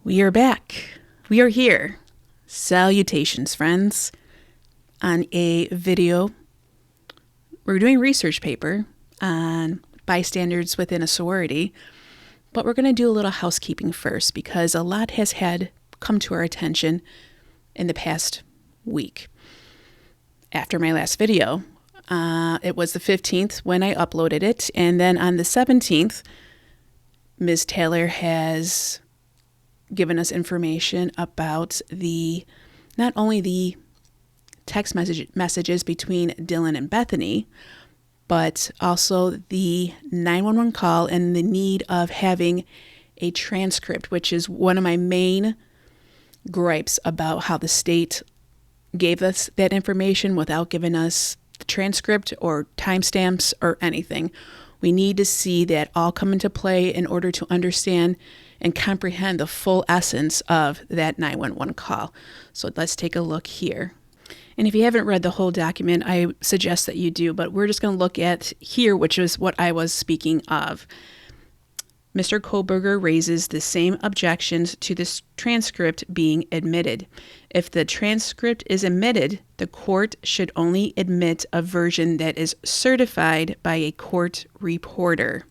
We are back. We are here. Salutations, friends. On a video, we're doing a research paper on bystanders within a sorority, but we're going to do a little housekeeping first because a lot has had come to our attention in the past week. After my last video, it was the 15th when I uploaded it, and then on the 17th, Ms. Taylor has given us information about not only the text messages between Dylan and Bethany, but also the 911 call and the need of having a transcript, which is one of my main gripes about how the state gave us that information without giving us the transcript or timestamps or anything. We need to see that all come into play in order to understand and comprehend the full essence of that 911 call. So let's take a look here. And if you haven't read the whole document, I suggest that you do, but we're just going to look at here, which is what I was speaking of. Mr. Kohlberger raises the same objections to this transcript being admitted. If the transcript is admitted, the court should only admit a version that is certified by a court reporter.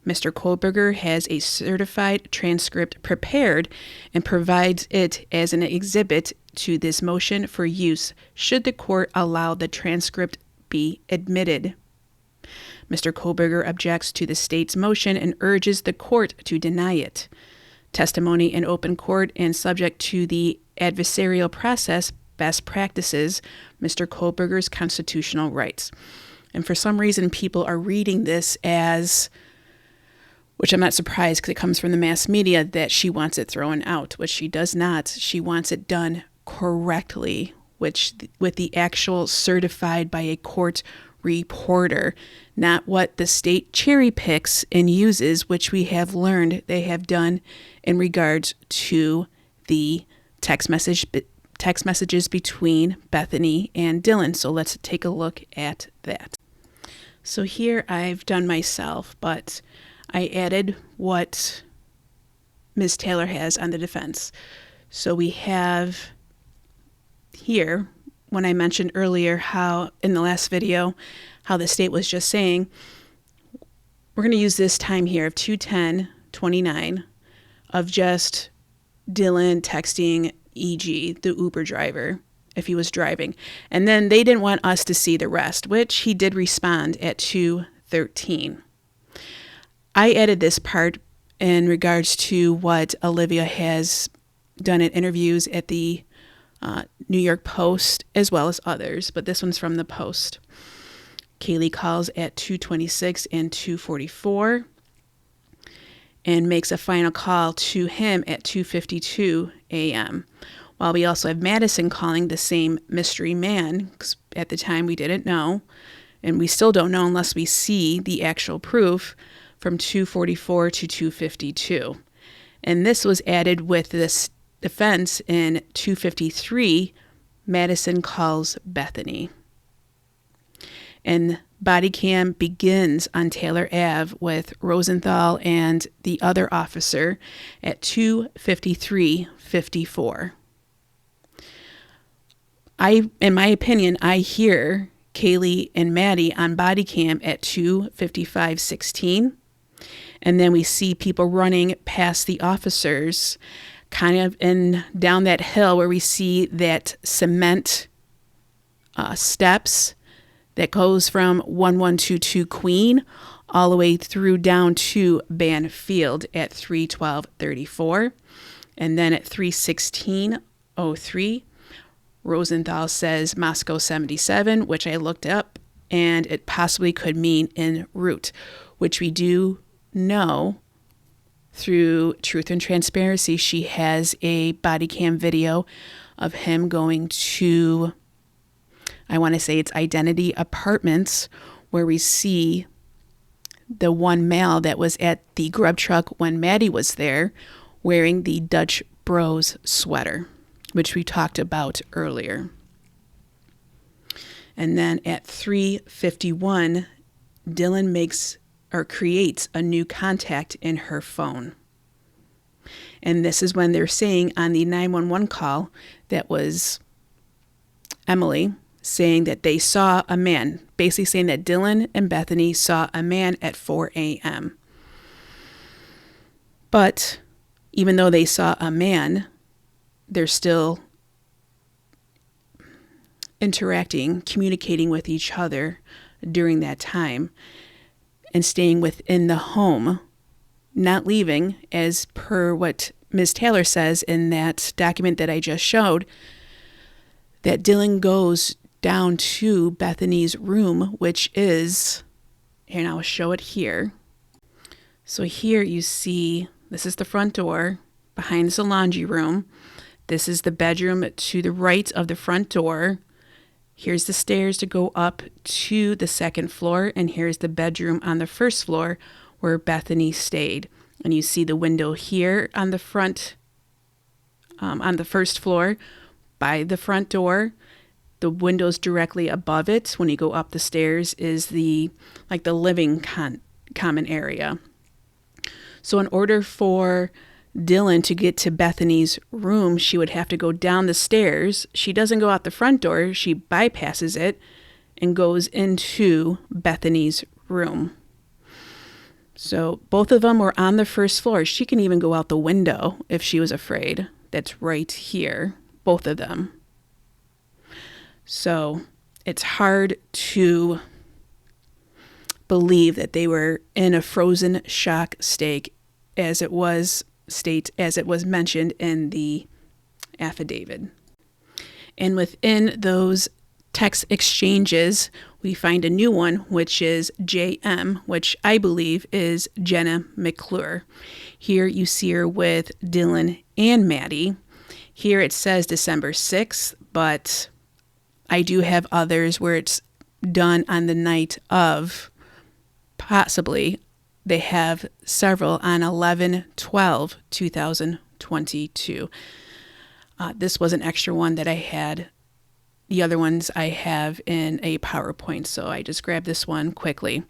Mr. Kohlberger has a certified transcript prepared and provides it as an exhibit to this motion for use should the court allow the transcript be admitted. Mr. Kohlberger objects to the state's motion and urges the court to deny it. Testimony in open court and subject to the adversarial process best practices Mr. Kohlberger's constitutional rights. And for some reason, people are reading this as, which I'm not surprised because it comes from the mass media, that she wants it thrown out, which she does not. She wants it done correctly, which with the actual certified by a court reporter, not what the state cherry picks and uses, which we have learned they have done in regards to the text messages between Bethany and Dylan. So let's take a look at that. So here I've done myself, but I added what Ms. Taylor has on the defense. So we have here, when I mentioned earlier how in the last video, how the state was just saying, we're going to use this time here of 2:10:29 of just Dylan texting e.g. the Uber driver if he was driving. And then they didn't want us to see the rest, which he did respond at 2:13. I added this part in regards to what Olivia has done in interviews at the New York Post, as well as others, but this one's from the Post. Kaylee calls at 2:26 and 2:44 and makes a final call to him at 2:52 a.m. While we also have Madison calling the same mystery man, 'cause at the time we didn't know, and we still don't know unless we see the actual proof, from 2:44 to 2:52. And this was added with this defense in 2:53, Madison calls Bethany. And body cam begins on Taylor Ave with Rosenthal and the other officer at 2:53:54. In my opinion, I hear Kaylee and Maddie on body cam at 2:55:16. And then we see people running past the officers kind of down that hill where we see that cement steps that goes from 1122 Queen all the way through down to Banfield at 3:12:34. And then at 3:16:03, Rosenthal says Moscow 77, which I looked up, and it possibly could mean en route, which we do know through Truth and Transparency. She has a body cam video of him going to, I want to say it's Identity Apartments, where we see the one male that was at the grub truck when Maddie was there wearing the Dutch Bros sweater, which we talked about earlier. And then at 3:51, Dylan makes or creates a new contact in her phone. And this is when they're saying on the 911 call, that was Emily, saying that they saw a man, basically saying that Dylan and Bethany saw a man at 4 a.m. But even though they saw a man, they're still interacting, communicating with each other during that time and staying within the home, not leaving, as per what Ms. Taylor says in that document that I just showed, that Dylan goes down to Bethany's room, which is, and I'll show it here. So here you see, this is the front door. Behind is the laundry room. This is the bedroom to the right of the front door. Here's the stairs to go up to the second floor, and here's the bedroom on the first floor where Bethany stayed. And you see the window here on the front, on the first floor by the front door. The windows directly above it, when you go up the stairs, is the living common area. So in order for Dylan to get to Bethany's room, she would have to go down the stairs. She doesn't go out the front door. She bypasses it and goes into Bethany's room. So both of them were on the first floor. She can even go out the window if she was afraid. That's right here, both of them. So it's hard to believe that they were in a frozen shock state as it was mentioned in the affidavit. And within those text exchanges, we find a new one, which is JM, which I believe is Jenna McClure. Here you see her with Dylan and Maddie. Here it says December 6th, but I do have others where it's done on the night of, possibly. They have several on 11/12/2022. This was an extra one that I had. The other ones I have in a PowerPoint, so I just grabbed this one quickly.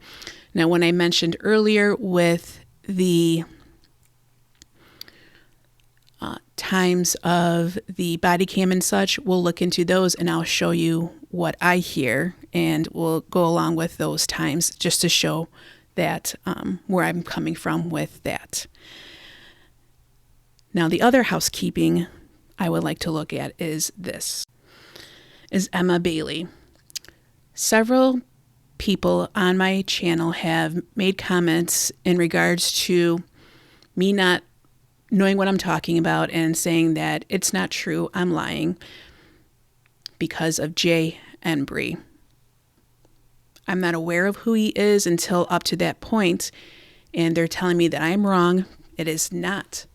Now, when I mentioned earlier with the times of the body cam and such, we'll look into those and I'll show you what I hear, and we'll go along with those times just to show that where I'm coming from with that. Now, the other housekeeping I would like to look at is this, is Emma Bailey. Several people on my channel have made comments in regards to me not knowing what I'm talking about and saying that it's not true, I'm lying, because of Jay Embry. I'm not aware of who he is until up to that point, and they're telling me that I'm wrong. It is not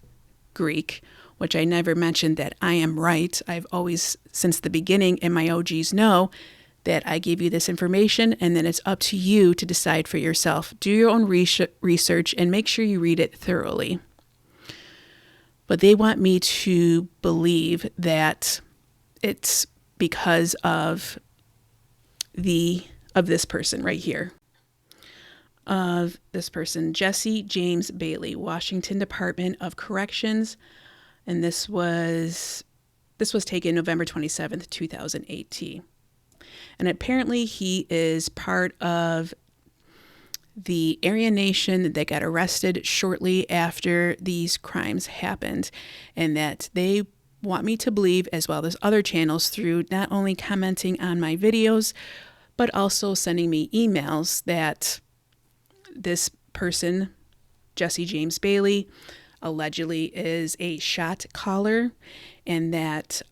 Greek, which I never mentioned that I am right. I've always, since the beginning, and my OGs know that I give you this information, and then it's up to you to decide for yourself. Do your own research and make sure you read it thoroughly. But they want me to believe that it's because of this person right here. Of this person, Jesse James Bailey, Washington Department of Corrections. And this was taken November 27th, 2018. And apparently he is part of the Aryan Nation that got arrested shortly after these crimes happened, and that they want me to believe, as well as other channels, through not only commenting on my videos, but also sending me emails, that this person, Jesse James Bailey, allegedly is a shot caller, and that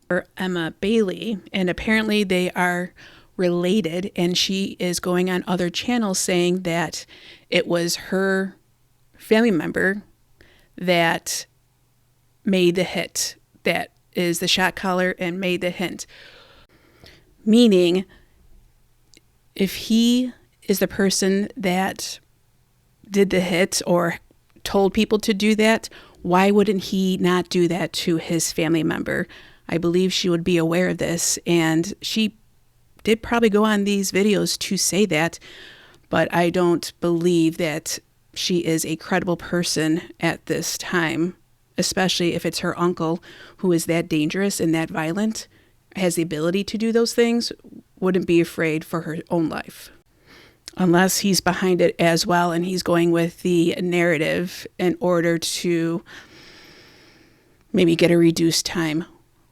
or Emma Bailey, and apparently they are related, and she is going on other channels saying that it was her family member that made the hit, that is the shot caller and made the hint. Meaning, if he is the person that did the hit or told people to do that, why wouldn't he not do that to his family member? I believe she would be aware of this, and she did probably go on these videos to say that, but I don't believe that she is a credible person at this time, especially if it's her uncle who is that dangerous and that violent, has the ability to do those things, wouldn't be afraid for her own life. Unless he's behind it as well and he's going with the narrative in order to maybe get a reduced time.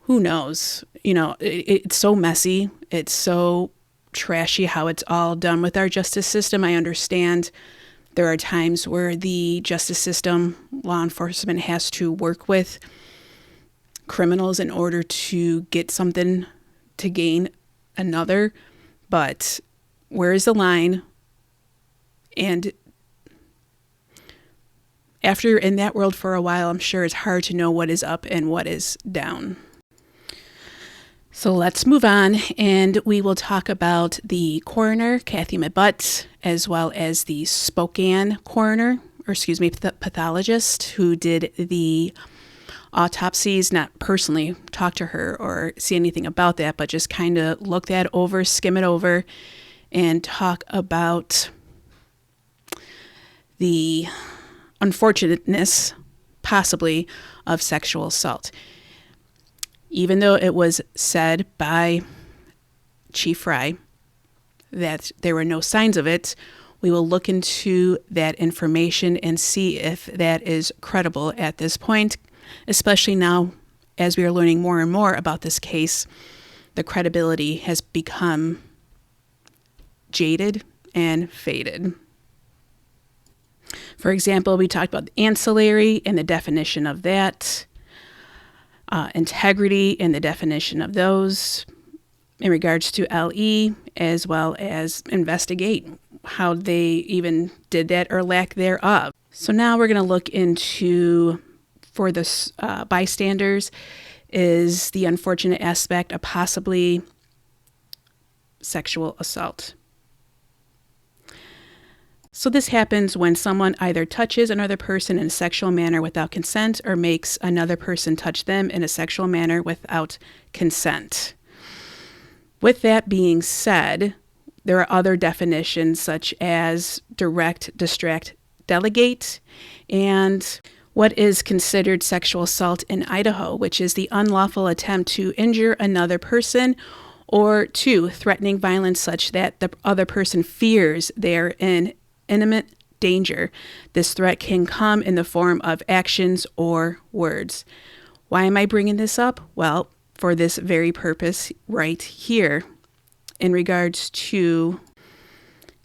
Who knows? It's so messy. It's so trashy how it's all done with our justice system. I understand there are times where the justice system, law enforcement has to work with criminals in order to get something to gain another. But where is the line? And after you're in that world for a while, I'm sure it's hard to know what is up and what is down. So let's move on, and we will talk about the coroner, Cathy Mabutt, as well as the Spokane coroner, the pathologist who did the autopsies. Not personally talk to her or see anything about that, but just kind of look that over, skim it over, and talk about the unfortunateness, possibly, of sexual assault. Even though it was said by Chief Fry that there were no signs of it, we will look into that information and see if that is credible at this point, especially now as we are learning more and more about this case. The credibility has become jaded and faded. For example, we talked about the ancillary and the definition of that. Integrity and the definition of those in regards to LE, as well as investigate how they even did that or lack thereof. So now we're going to look into, for the bystanders, is the unfortunate aspect of possibly sexual assault. So this happens when someone either touches another person in a sexual manner without consent or makes another person touch them in a sexual manner without consent. With that being said, there are other definitions such as direct, distract, delegate, and what is considered sexual assault in Idaho, which is the unlawful attempt to injure another person, or 2, threatening violence such that the other person fears they are in imminent danger. This threat can come in the form of actions or words. Why am I bringing this up? Well, for this very purpose right here. In regards to,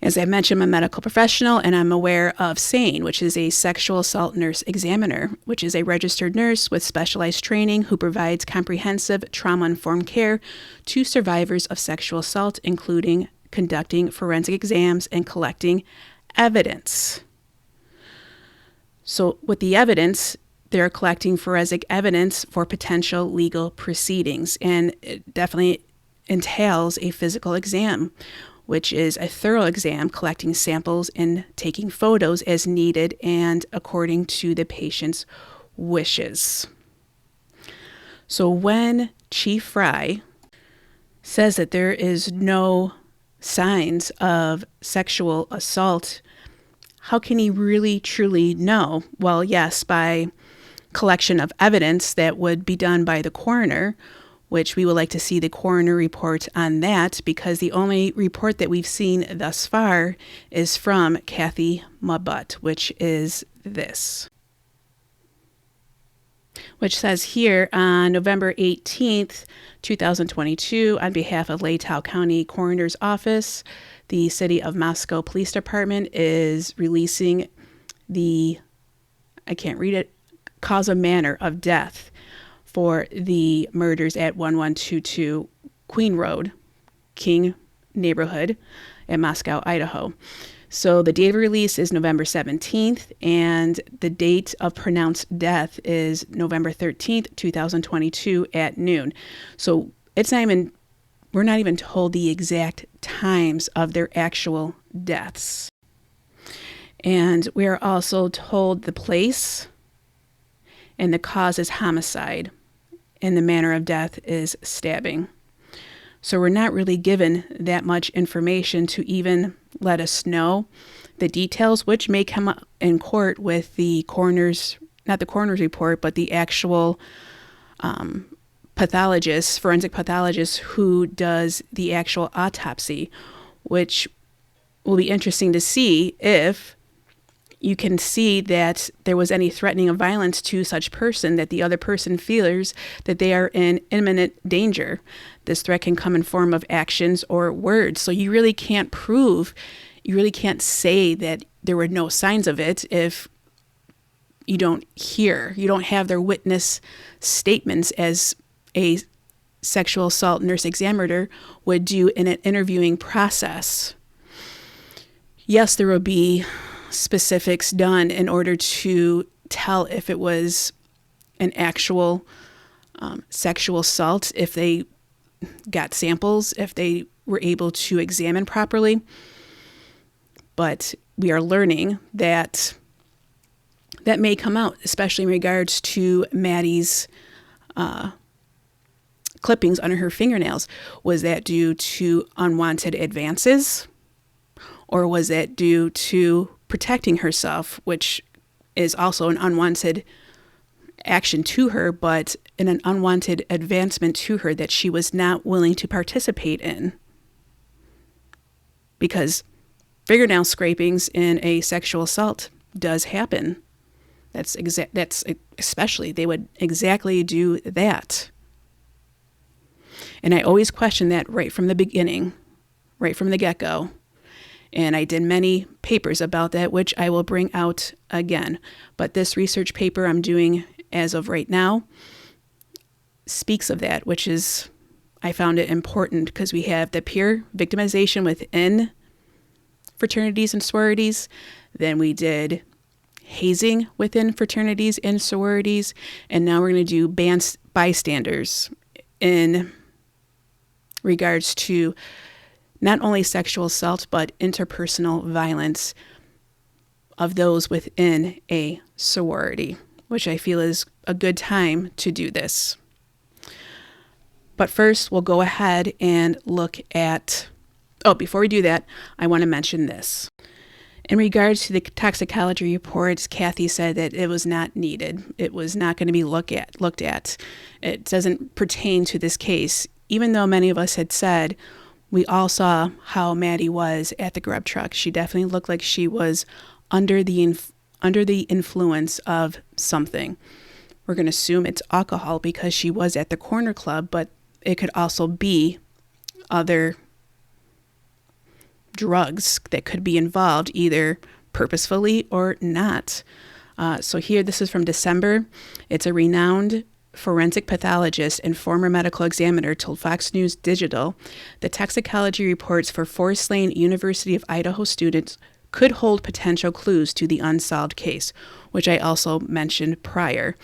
as I mentioned, I'm a medical professional and I'm aware of SANE, which is a sexual assault nurse examiner, which is a registered nurse with specialized training who provides comprehensive trauma-informed care to survivors of sexual assault, including conducting forensic exams and collecting evidence. So with the evidence, they're collecting forensic evidence for potential legal proceedings, and it definitely entails a physical exam, which is a thorough exam collecting samples and taking photos as needed and according to the patient's wishes. So when Chief Fry says that there is no signs of sexual assault, how can he really truly know? Well, yes, by collection of evidence that would be done by the coroner, which we would like to see the coroner report on that, because the only report that we've seen thus far is from Cathy Mabutt, which is this, which says here on November 18th, 2022, on behalf of Latah County Coroner's Office, the City of Moscow Police Department is releasing the, I can't read it, cause of manner of death for the murders at 1122 Queen Road, King neighborhood in Moscow, Idaho. So the date of release is November 17th, and the date of pronounced death is November 13th, 2022 at noon. So we're not even told the exact times of their actual deaths. And we are also told the place, and the cause is homicide, and the manner of death is stabbing. So we're not really given that much information to even let us know The details, which may come up in court with the coroner's, not the coroner's report, but the actual pathologist, forensic pathologist who does the actual autopsy, which will be interesting to see if you can see that there was any threatening of violence to such person, that the other person feels that they are in imminent danger. This threat can come in form of actions or words. So you really can't say that there were no signs of it if you don't have their witness statements as a sexual assault nurse examiner would do in an interviewing process. Yes, there will be specifics done in order to tell if it was an actual sexual assault, if they got samples, if they were able to examine properly. But we are learning that may come out, especially in regards to Maddie's clippings under her fingernails. Was that due to unwanted advances? Or was that due to protecting herself, which is also an unwanted action to her, but an unwanted advancement to her that she was not willing to participate in? Because fingernail scrapings in a sexual assault does happen. That's especially, they would exactly do that. And I always question that right from the beginning, right from the get-go. And I did many papers about that, which I will bring out again. But this research paper I'm doing as of right now speaks of that, which is, I found it important because we have the peer victimization within fraternities and sororities. Then we did hazing within fraternities and sororities. And now we're going to do bystanders in regards to not only sexual assault, but interpersonal violence of those within a sorority, which I feel is a good time to do this. But first, we'll go ahead and look at, before we do that, I want to mention this. In regards to the toxicology reports, Cathy said that it was not needed. It was not going to be looked at. It doesn't pertain to this case, even though many of us had said, we all saw how Maddie was at the grub truck. She definitely looked like she was under the influence of something. We're going to assume it's alcohol because she was at the corner club, but it could also be other drugs that could be involved, either purposefully or not. So here, this is from December. It's a renowned forensic pathologist and former medical examiner told Fox News Digital the toxicology reports for 4 slain University of Idaho students could hold potential clues to the unsolved case, which I also mentioned prior.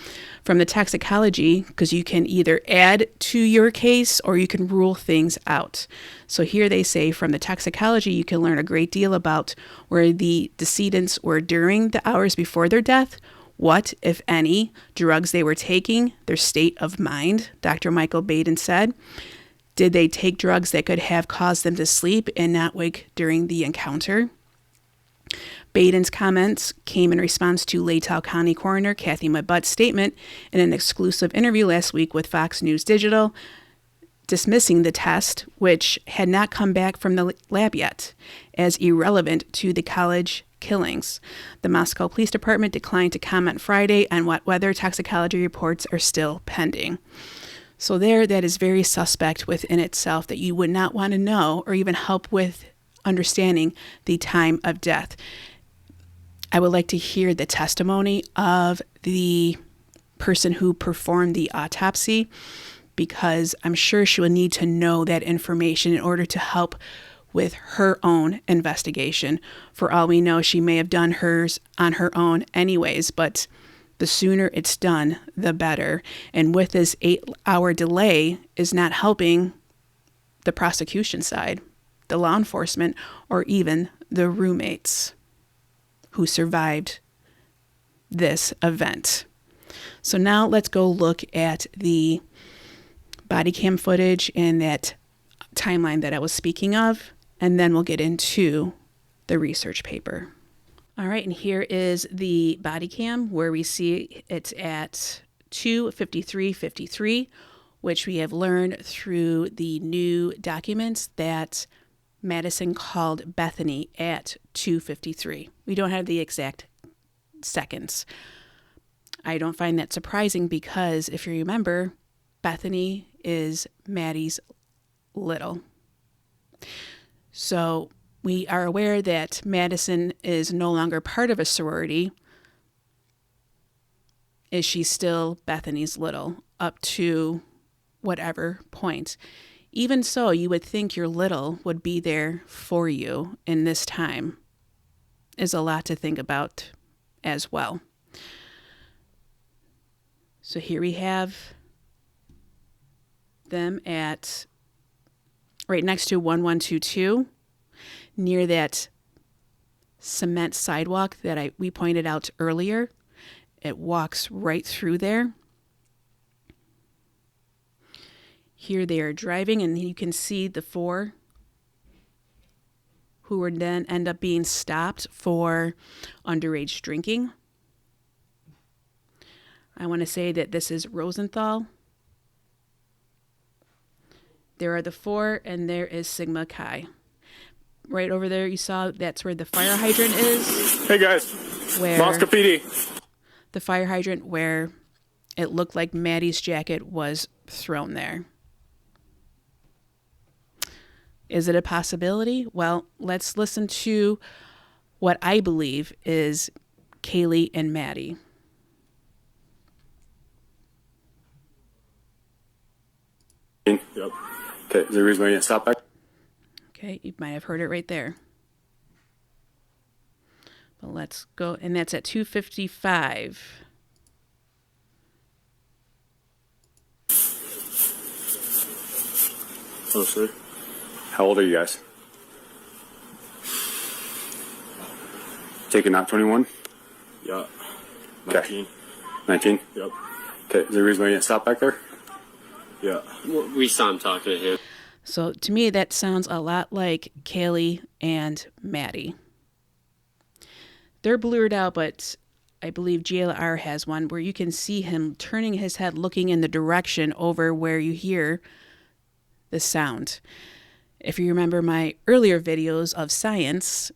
From the toxicology, because you can either add to your case or you can rule things out. So here they say from the toxicology, you can learn a great deal about where the decedents were during the hours before their death, what, if any, drugs they were taking, their state of mind, Dr. Michael Baden said. Did they take drugs that could have caused them to sleep and not wake during the encounter? Baden's comments came in response to Latah County Coroner Cathy Mabutt's statement in an exclusive interview last week with Fox News Digital, dismissing the test, which had not come back from the lab yet, as irrelevant to the college killings. The Moscow Police Department declined to comment Friday on whether toxicology reports are still pending. So that is very suspect within itself, that you would not want to know or even help with understanding the time of death. I would like to hear the testimony of the person who performed the autopsy, because I'm sure she will need to know that information in order to help with her own investigation. For all we know, she may have done hers on her own anyways, but the sooner it's done, the better. And with this 8-hour delay is not helping the prosecution side, the law enforcement, or even the roommates who survived this event. So now let's go look at the body cam footage and that timeline that I was speaking of, and then we'll get into the research paper. All right, and here is the body cam where we see it's at 2:53:53, which we have learned through the new documents that Madison called Bethany at 2:53. We don't have the exact seconds. I don't find that surprising because if you remember, Bethany is Maddie's little. So we are aware that Madison is no longer part of a sorority. Is she still Bethany's little up to whatever point? Even so, you would think your little would be there for you in this time. Is a lot to think about as well. So here we have them at right next to 1122, near that cement sidewalk that we pointed out earlier. It walks right through there. Here they are driving, and you can see the four who would then end up being stopped for underage drinking. I want to say that this is Rosenthal. There are the four, and there is Sigma Chi. Right over there, you saw that's where the fire hydrant is. Hey guys, Moscow PD. The fire hydrant where it looked like Maddie's jacket was thrown there. Is it a possibility? Well, let's listen to what I believe is Kaylee and Maddie. Yep. Okay, is there a reason why you didn't stop back? Okay, you might have heard it right there. But let's go, and that's at 2:55. Oh, sir. How old are you guys? Taking out 21? Yeah. 19. Okay. 19? Yep. Okay, is there a reason why you didn't stop back there? Yeah. We saw him talking to him. So to me, that sounds a lot like Kaylee and Maddie. They're blurred out, but I believe GLR has one where you can see him turning his head, looking in the direction over where you hear the sound. If you remember my earlier videos of science,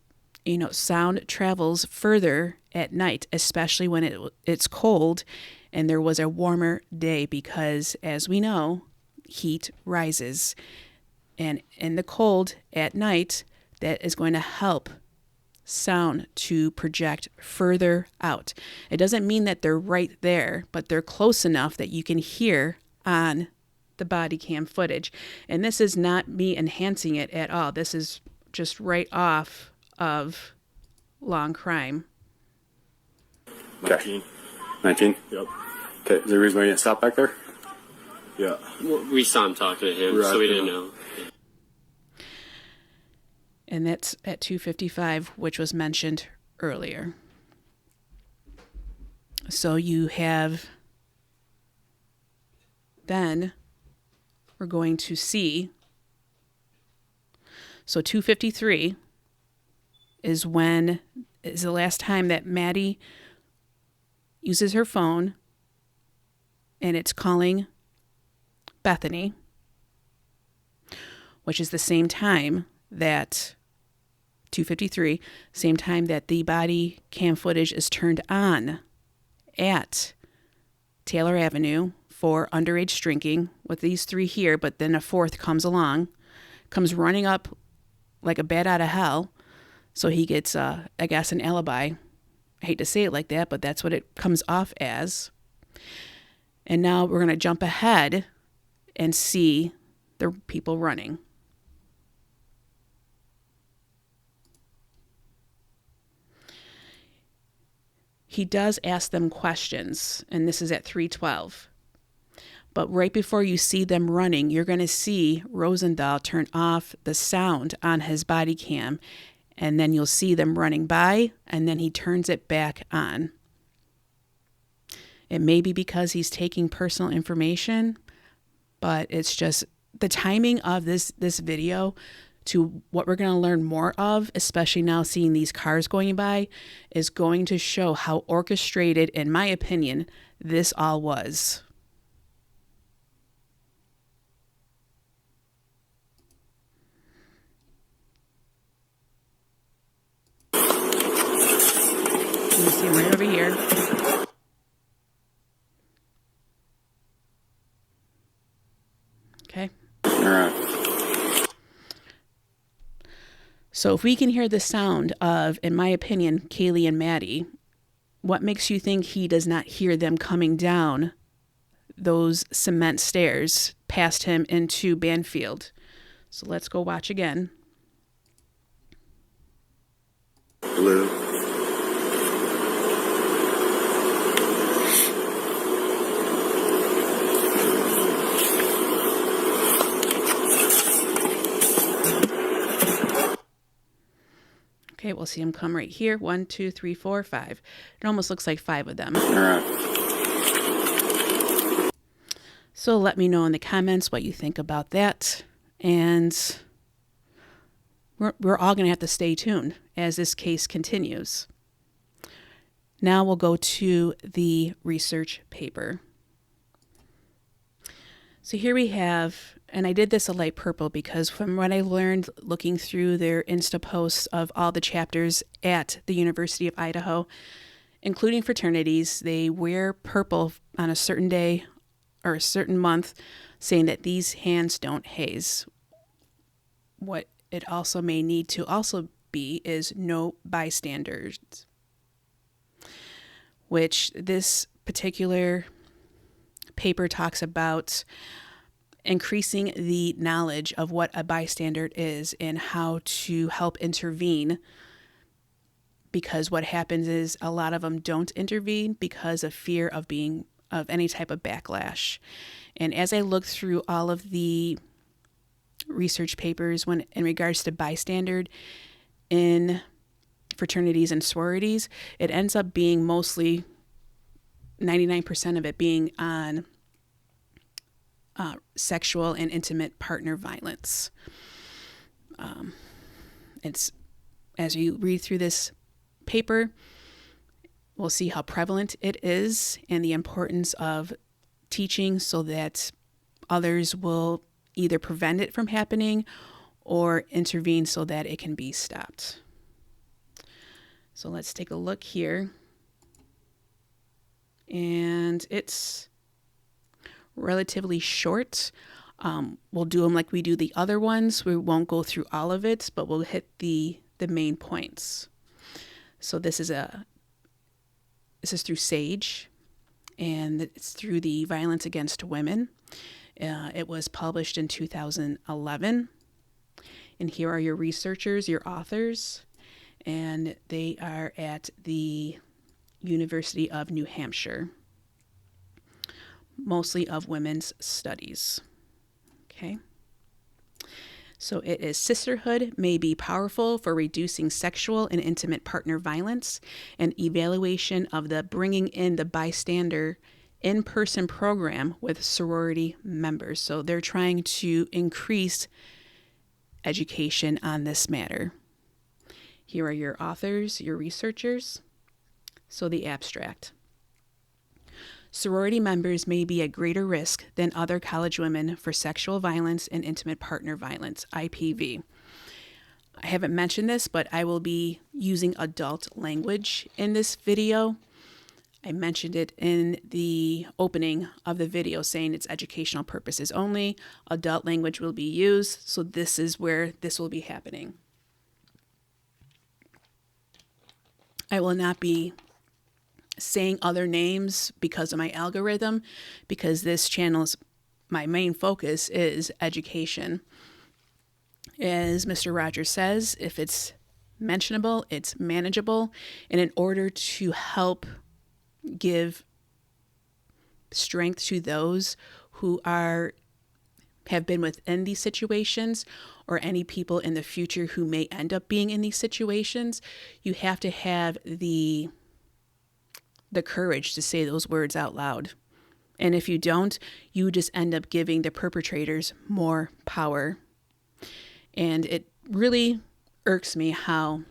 sound travels further at night, especially when it's cold and there was a warmer day because, as we know, heat rises. And in the cold at night, that is going to help sound to project further out. It doesn't mean that they're right there, but they're close enough that you can hear on the body cam footage. And this is not me enhancing it at all. This is just right off of Long Crime. 19. 19? Yep. Okay, is there a reason why you didn't stop back there? Yeah. We saw him talking to him, so we didn't know. And that's at 2:55, which was mentioned earlier. So you have, then we're going to see, so 2:53 is the last time that Maddie uses her phone, and it's calling Bethany, which is the same time that 2:53, same time that the body cam footage is turned on at Taylor Avenue for underage drinking with these three here, but then a fourth comes along, comes running up like a bat out of hell. So he gets, I guess, an alibi. I hate to say it like that, but that's what it comes off as. And now we're going to jump ahead and see the people running. He does ask them questions, and this is at 3:12. But right before you see them running, you're going to see Rosendahl turn off the sound on his body cam, and then you'll see them running by, and then he turns it back on. It may be because he's taking personal information, but it's just the timing of this video to what we're going to learn more of, especially now seeing these cars going by, is going to show how orchestrated, in my opinion, this all was. You see him right over here. Okay. All right. So if we can hear the sound of, in my opinion, Kaylee and Maddie, what makes you think he does not hear them coming down those cement stairs past him into Banfield? So let's go watch again. Blue. Okay, we'll see him come right here. 1, 2, 3, 4, 5. It almost looks like 5 of them. All right. So let me know in the comments what you think about that. And we're all going to have to stay tuned as this case continues. Now we'll go to the research paper. So here we have, and I did this a light purple because from what I learned looking through their Insta posts of all the chapters at the University of Idaho, including fraternities, they wear purple on a certain day or a certain month, saying that these hands don't haze. What it also may need to also be is no bystanders, which this particular paper talks about increasing the knowledge of what a bystander is and how to help intervene, because what happens is a lot of them don't intervene because of fear of being of any type of backlash. And as I look through all of the research papers when in regards to bystander in fraternities and sororities, it ends up being mostly 99% of it being on sexual and intimate partner violence. It's, as you read through this paper, we'll see how prevalent it is and the importance of teaching so that others will either prevent it from happening or intervene so that it can be stopped. So let's take a look here. And it's relatively short. We'll do them like we do the other ones. We won't go through all of it, but we'll hit the main points. So this is through SAGE, and it's through the Violence Against Women. It was published in 2011. And here are your researchers, your authors, and they are at the University of New Hampshire, mostly of women's studies. Okay. So it is Sisterhood May Be Powerful for Reducing Sexual and Intimate Partner Violence, and evaluation of the Bringing in the Bystander in-person program with sorority members. So they're trying to increase education on this matter. Here are your authors, your researchers. So the abstract. Sorority members may be at greater risk than other college women for sexual violence and intimate partner violence, IPV. I haven't mentioned this, but I will be using adult language in this video. I mentioned it in the opening of the video saying it's educational purposes only. Adult language will be used, so this is where this will be happening. I will not be saying other names because of my algorithm, because this channel's my main focus is education. As Mr. Rogers says, if it's mentionable, it's manageable, and in order to help give strength to those who have been within these situations, or any people in the future who may end up being in these situations, you have to have the courage to say those words out loud. And if you don't, you just end up giving the perpetrators more power. And really irks me how,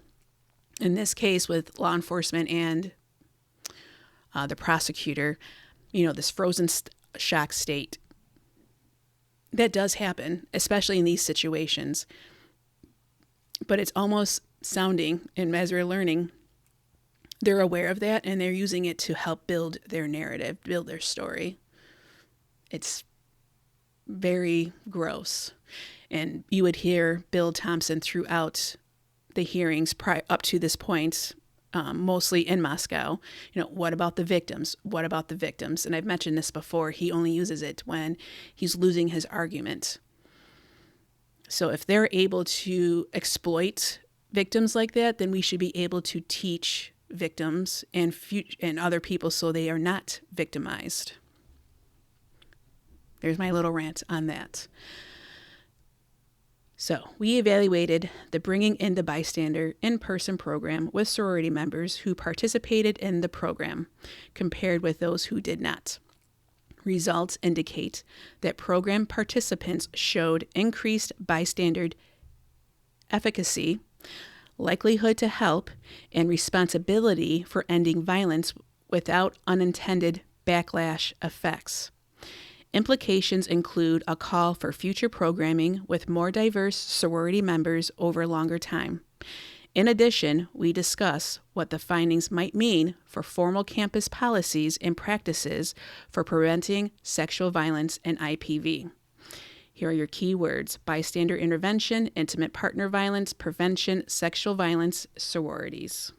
in this case with law enforcement and the prosecutor, this frozen shock state, that does happen, especially in these situations. But it's almost sounding, and as we're learning, they're aware of that and they're using it to help build their narrative, build their story. It's very gross. And you would hear Bill Thompson throughout the hearings up to this point, mostly in Moscow. What about the victims? What about the victims? And I've mentioned this before. He only uses it when he's losing his argument. So if they're able to exploit victims like that, then we should be able to teach victims and other people so they are not victimized. There's my little rant on that. So we evaluated the Bringing in the Bystander in-person program with sorority members who participated in the program, compared with those who did not. Results indicate that program participants showed increased bystander efficacy, likelihood to help, and responsibility for ending violence without unintended backlash effects. Implications include a call for future programming with more diverse sorority members over longer time. In addition, we discuss what the findings might mean for formal campus policies and practices for preventing sexual violence and IPV. Here are your key words: bystander intervention, intimate partner violence, prevention, sexual violence, sororities.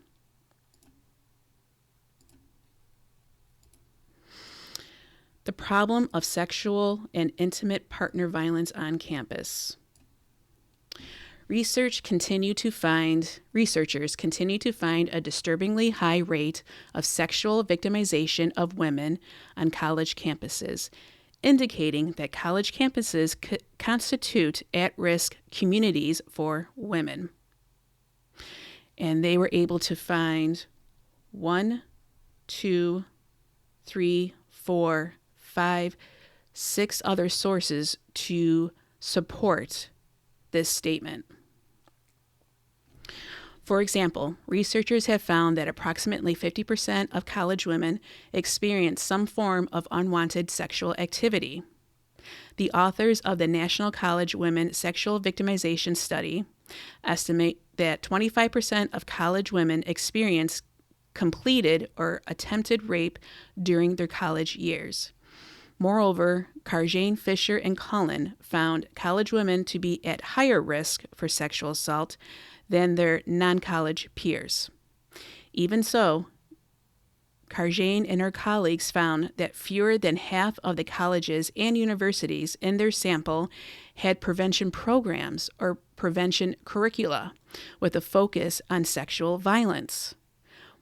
The problem of sexual and intimate partner violence on campus. Researchers continue to find a disturbingly high rate of sexual victimization of women on college campuses, indicating that college campuses constitute at-risk communities for women. And they were able to find 1, 2, 3, 4, 5, 6 other sources to support this statement. For example, researchers have found that approximately 50% of college women experience some form of unwanted sexual activity. The authors of the National College Women Sexual Victimization Study estimate that 25% of college women experience completed or attempted rape during their college years. Moreover, Karjane, Fisher, and Cullen found college women to be at higher risk for sexual assault than their non-college peers. Even so, Karjane and her colleagues found that fewer than half of the colleges and universities in their sample had prevention programs or prevention curricula with a focus on sexual violence.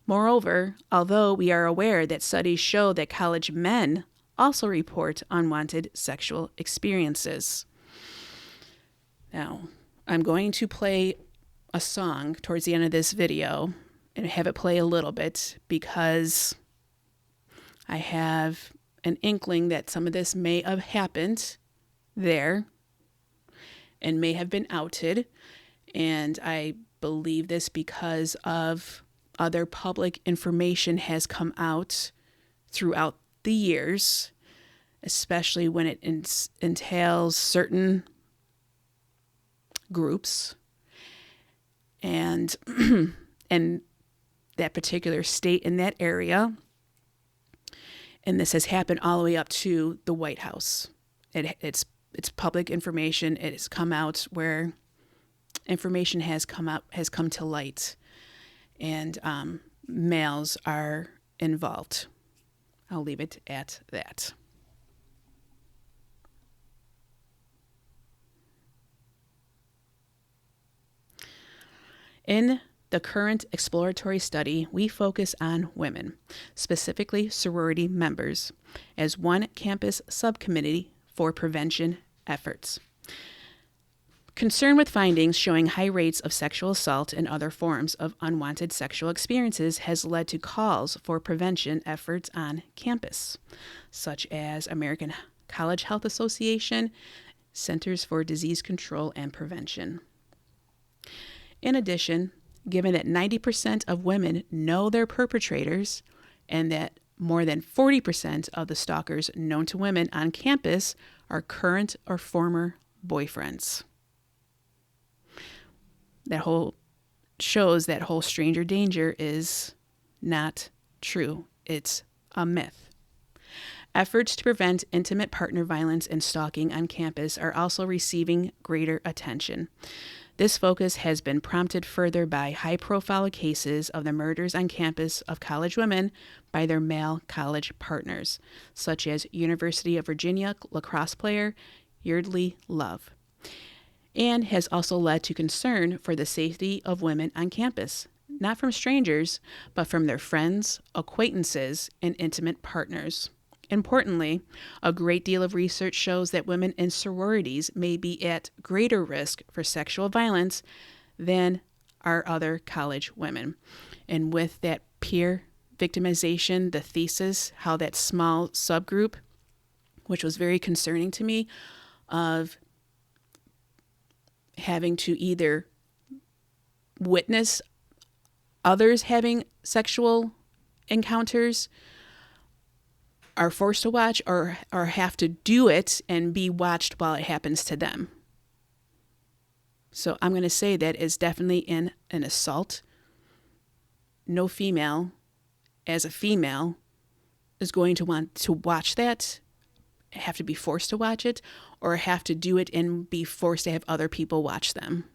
Moreover, although we are aware that studies show that college men also report unwanted sexual experiences. Now, I'm going to play a song towards the end of this video and have it play a little bit because I have an inkling that some of this may have happened there and may have been outed. And I believe this because of other public information has come out throughout the years, especially when it entails certain groups and and that particular state in that area. And this has happened all the way up to the White House. It's public information. It has come out where information has come to light, and males are involved. I'll leave it at that. In the current exploratory study, we focus on women, specifically sorority members, as one campus subcommittee for prevention efforts. Concern with findings showing high rates of sexual assault and other forms of unwanted sexual experiences has led to calls for prevention efforts on campus, such as American College Health Association, Centers for Disease Control and Prevention. In addition, given that 90% of women know their perpetrators and that more than 40% of the stalkers known to women on campus are current or former boyfriends. That whole shows that whole stranger danger is not true. It's a myth. Efforts to prevent intimate partner violence and stalking on campus are also receiving greater attention. This focus has been prompted further by high-profile cases of the murders on campus of college women by their male college partners, such as University of Virginia lacrosse player Yeardley Love, and has also led to concern for the safety of women on campus, not from strangers, but from their friends, acquaintances, and intimate partners. Importantly, a great deal of research shows that women in sororities may be at greater risk for sexual violence than are other college women. And with that peer victimization, the thesis, how that small subgroup, which was very concerning to me, of having to either witness others having sexual encounters, are forced to watch, or have to do it and be watched while it happens to them. So I'm going to say that is definitely in an assault. No female, as a female, is going to want to watch that, have to be forced to watch it, or have to do it and be forced to have other people watch them.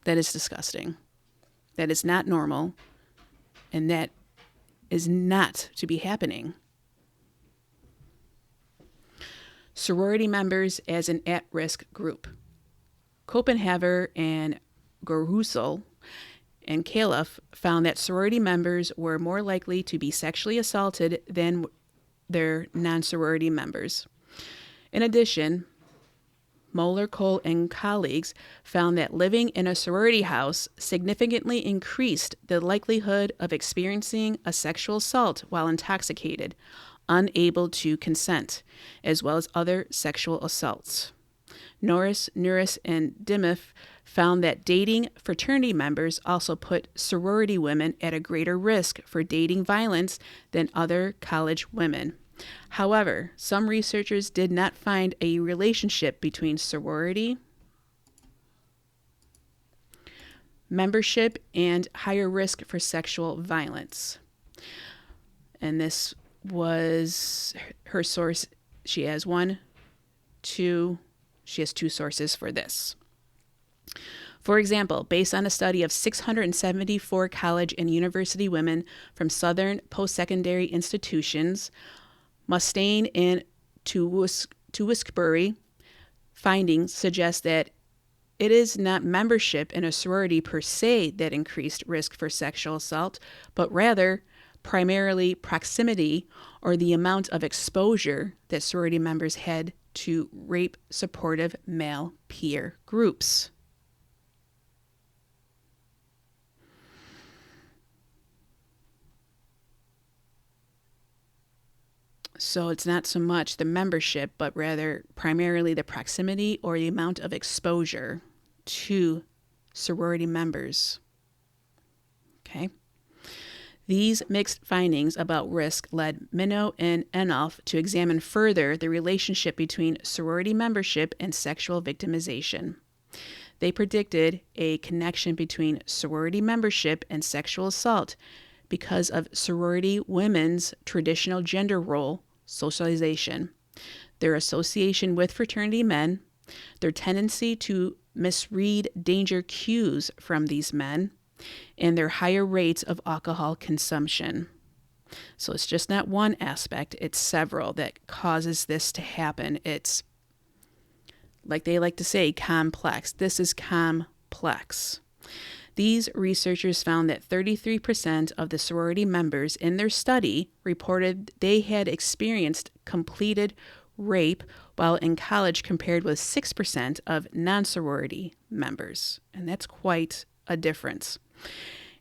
That is disgusting. That is not normal, and that is not to be happening. Sorority members as an at-risk group. Copenhaver and Gorhusel and Califf found that sorority members were more likely to be sexually assaulted than their non-sorority members. In addition, Moeller, Cole, and colleagues found that living in a sorority house significantly increased the likelihood of experiencing a sexual assault while intoxicated, unable to consent, as well as other sexual assaults. Norris, Nuris, and Dimmiff found that dating fraternity members also put sorority women at a greater risk for dating violence than other college women. However, some researchers did not find a relationship between sorority membership and higher risk for sexual violence. And this was her source. She has two sources for this. For example, based on a study of 674 college and university women from Southern post-secondary institutions, Mustaine and Tewksbury, findings suggest that it is not membership in a sorority per se that increased risk for sexual assault, but rather primarily proximity or the amount of exposure that sorority members had to rape-supportive male peer groups. So it's not so much the membership, but rather primarily the proximity or the amount of exposure to sorority members. Okay. These mixed findings about risk led Minnow and Enolf to examine further the relationship between sorority membership and sexual victimization. They predicted a connection between sorority membership and sexual assault because of sorority women's traditional gender role socialization, their association with fraternity men, their tendency to misread danger cues from these men, and their higher rates of alcohol consumption. So it's just not one aspect, it's several that causes this to happen. It's, like they like to say, complex. This is complex. These researchers found that 33% of the sorority members in their study reported they had experienced completed rape while in college, compared with 6% of non-sorority members. And that's quite a difference.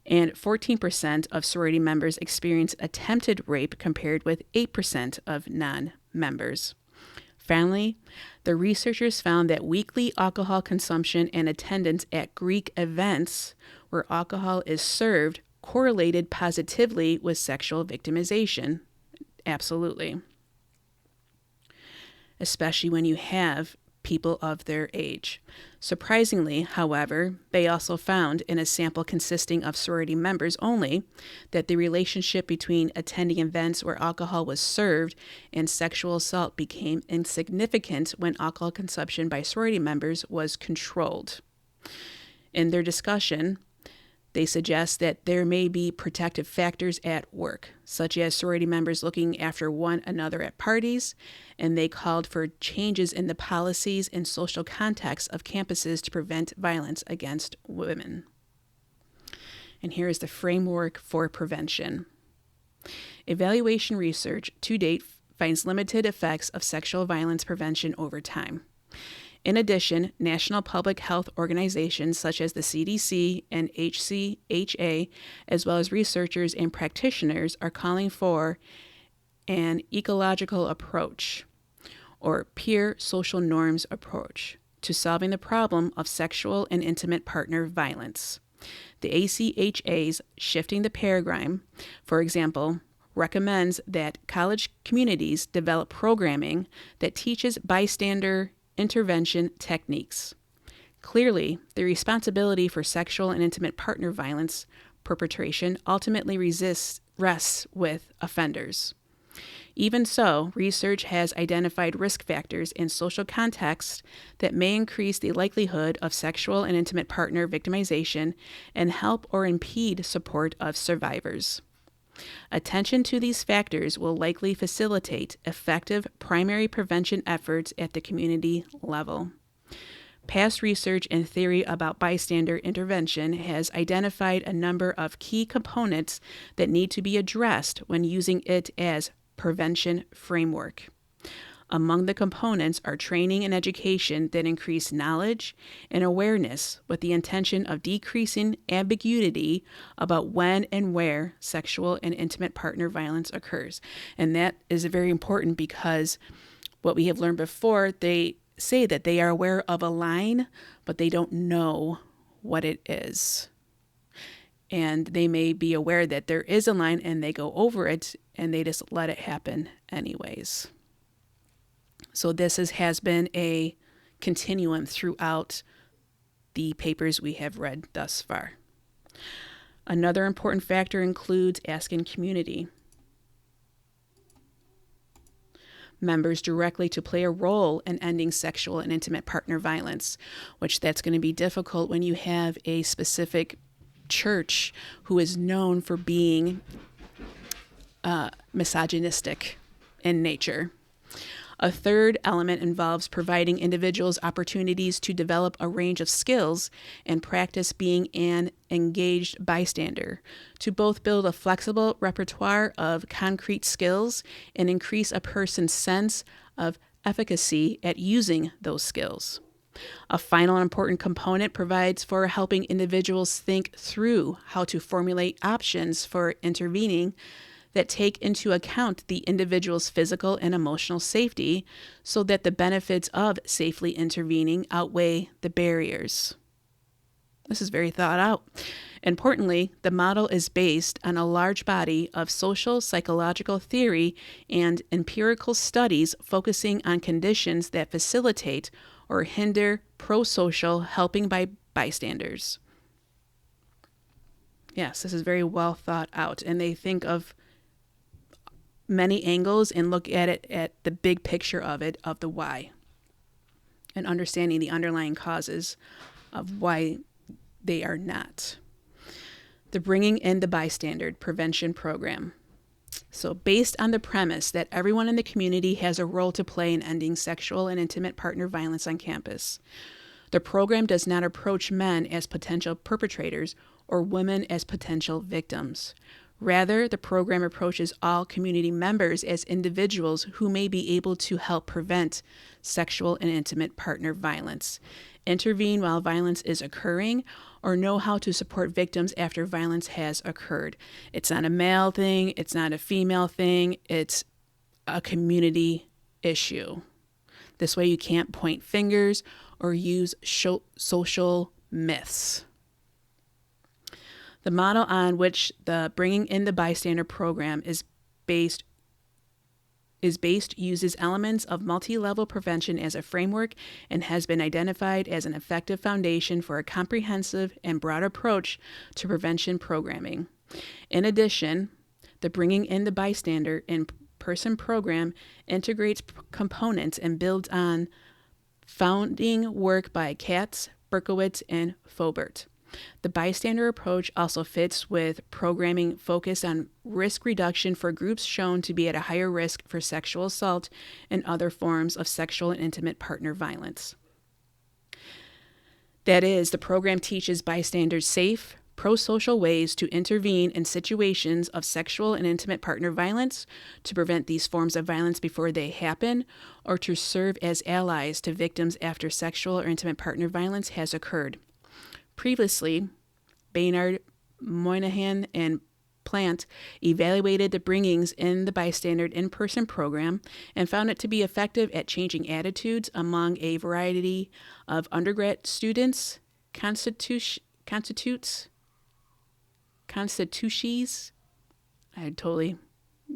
And 14% of sorority members experienced attempted rape compared with 8% of non-members. Finally, the researchers found that weekly alcohol consumption and attendance at Greek events where alcohol is served correlated positively with sexual victimization. Absolutely. Especially when you have people of their age. Surprisingly, however, they also found in a sample consisting of sorority members only that the relationship between attending events where alcohol was served and sexual assault became insignificant when alcohol consumption by sorority members was controlled. In their discussion, they suggest that there may be protective factors at work, such as sorority members looking after one another at parties, and they called for changes in the policies and social context of campuses to prevent violence against women. And here is the framework for prevention. Evaluation research to date finds limited effects of sexual violence prevention over time. In addition, national public health organizations such as the CDC and HCHA, as well as researchers and practitioners, are calling for an ecological approach, or peer social norms approach, to solving the problem of sexual and intimate partner violence. The ACHA's Shifting the Paradigm, for example, recommends that college communities develop programming that teaches bystander intervention techniques. Clearly, the responsibility for sexual and intimate partner violence perpetration ultimately rests with offenders. Even so, research has identified risk factors in social contexts that may increase the likelihood of sexual and intimate partner victimization and help or impede support of survivors. Attention to these factors will likely facilitate effective primary prevention efforts at the community level. Past research and theory about bystander intervention has identified a number of key components that need to be addressed when using it as prevention framework. Among the components are training and education that increase knowledge and awareness with the intention of decreasing ambiguity about when and where sexual and intimate partner violence occurs. And that is very important because what we have learned before, they say that they are aware of a line, but they don't know what it is. And they may be aware that there is a line and they go over it and they just let it happen anyways. So this has been a continuum throughout the papers we have read thus far. Another important factor includes asking community members directly to play a role in ending sexual and intimate partner violence, which that's going to be difficult when you have a specific church who is known for being misogynistic in nature. A third element involves providing individuals opportunities to develop a range of skills and practice being an engaged bystander, to both build a flexible repertoire of concrete skills and increase a person's sense of efficacy at using those skills. A final and important component provides for helping individuals think through how to formulate options for intervening that take into account the individual's physical and emotional safety so that the benefits of safely intervening outweigh the barriers. This is very thought out. Importantly, the model is based on a large body of social psychological theory and empirical studies focusing on conditions that facilitate or hinder pro-social helping by bystanders. Yes, this is very well thought out, and they think of many angles and look at it at the big picture of it, of the why, and understanding the underlying causes of why they are not. The Bringing in the Bystander Prevention Program. So based on the premise that everyone in the community has a role to play in ending sexual and intimate partner violence on campus, the program does not approach men as potential perpetrators or women as potential victims. Rather, the program approaches all community members as individuals who may be able to help prevent sexual and intimate partner violence, intervene while violence is occurring, or know how to support victims after violence has occurred. It's not a male thing, it's not a female thing, it's a community issue. This way you can't point fingers or use social myths. The model on which the Bringing in the Bystander program is based uses elements of multi-level prevention as a framework and has been identified as an effective foundation for a comprehensive and broad approach to prevention programming. In addition, the Bringing in the Bystander in-person program integrates components and builds on founding work by Katz, Berkowitz, and Fobert. The bystander approach also fits with programming focused on risk reduction for groups shown to be at a higher risk for sexual assault and other forms of sexual and intimate partner violence. That is, the program teaches bystanders safe, pro-social ways to intervene in situations of sexual and intimate partner violence, to prevent these forms of violence before they happen, or to serve as allies to victims after sexual or intimate partner violence has occurred. Previously, Baynard, Moynihan, and Plant evaluated the Bringings in the Bystander in-person program and found it to be effective at changing attitudes among a variety of undergrad students, constituties, I totally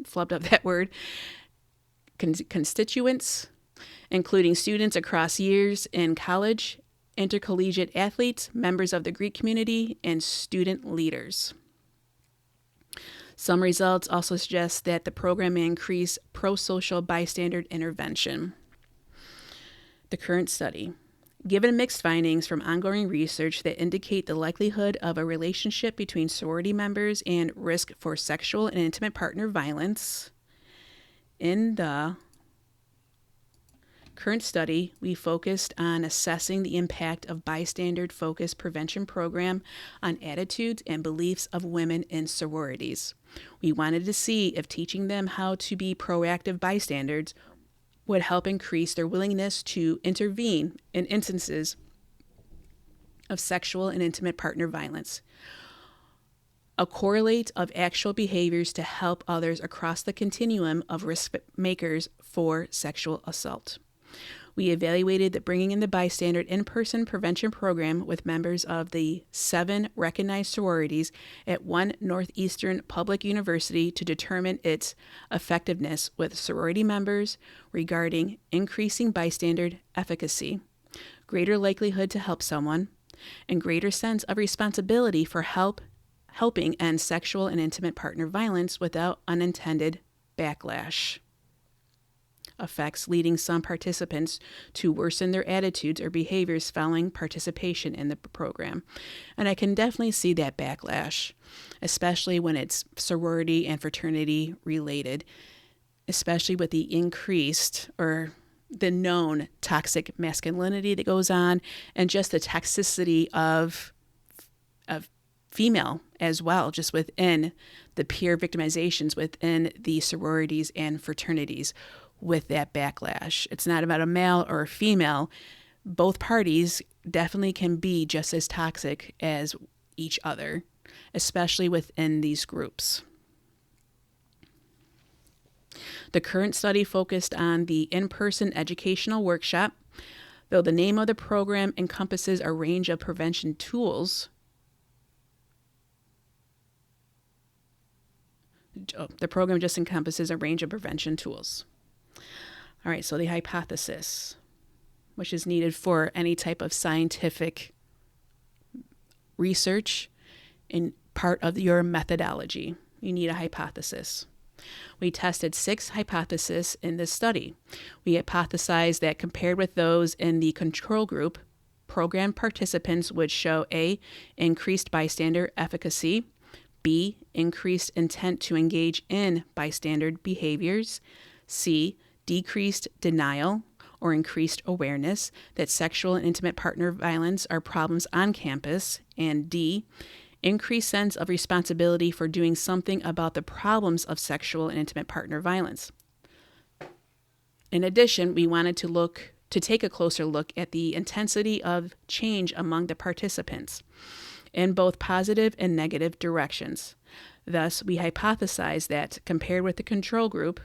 flubbed up that word, constituents, including students across years in college, intercollegiate athletes, members of the Greek community, and student leaders. Some results also suggest that the program may increase pro-social bystander intervention. The current study. Given mixed findings from ongoing research that indicate the likelihood of a relationship between sorority members and risk for sexual and intimate partner violence, in the current study, we focused on assessing the impact of bystander-focused prevention program on attitudes and beliefs of women in sororities. We wanted to see if teaching them how to be proactive bystanders would help increase their willingness to intervene in instances of sexual and intimate partner violence. A correlate of actual behaviors to help others across the continuum of risk makers for sexual assault. We evaluated the Bringing in the Bystander in-person prevention program with members of the 7 recognized sororities at one Northeastern public university to determine its effectiveness with sorority members regarding increasing bystander efficacy, greater likelihood to help someone, and greater sense of responsibility for helping end sexual and intimate partner violence without unintended backlash effects, leading some participants to worsen their attitudes or behaviors following participation in the program. And I can definitely see that backlash, especially when it's sorority and fraternity related, especially with the increased or the known toxic masculinity that goes on and just the toxicity of female as well, just within the peer victimizations within the sororities and fraternities. With that backlash, it's not about a male or a female. Both parties definitely can be just as toxic as each other, especially within these groups. The current study focused on the in-person educational workshop. Though the name of the program encompasses a range of prevention tools, the program just encompasses a range of prevention tools. All right, so the hypothesis, which is needed for any type of scientific research in part of your methodology. You need a hypothesis. We tested 6 hypotheses in this study. We hypothesized that compared with those in the control group, program participants would show A, increased bystander efficacy, B, increased intent to engage in bystander behaviors, C, decreased denial or increased awareness that sexual and intimate partner violence are problems on campus, and D, increased sense of responsibility for doing something about the problems of sexual and intimate partner violence. In addition, we wanted to take a closer look at the intensity of change among the participants in both positive and negative directions. Thus, we hypothesized that compared with the control group,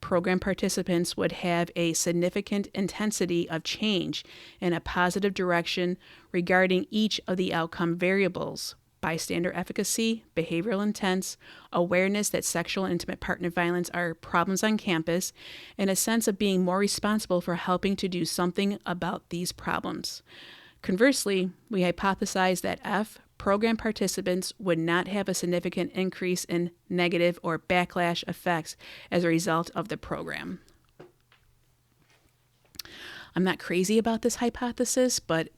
Program participants would have a significant intensity of change in a positive direction regarding each of the outcome variables: bystander efficacy, behavioral intent, awareness that sexual and intimate partner violence are problems on campus, and a sense of being more responsible for helping to do something about these problems. Conversely, we hypothesized that program participants would not have a significant increase in negative or backlash effects as a result of the program. I'm not crazy about this hypothesis, but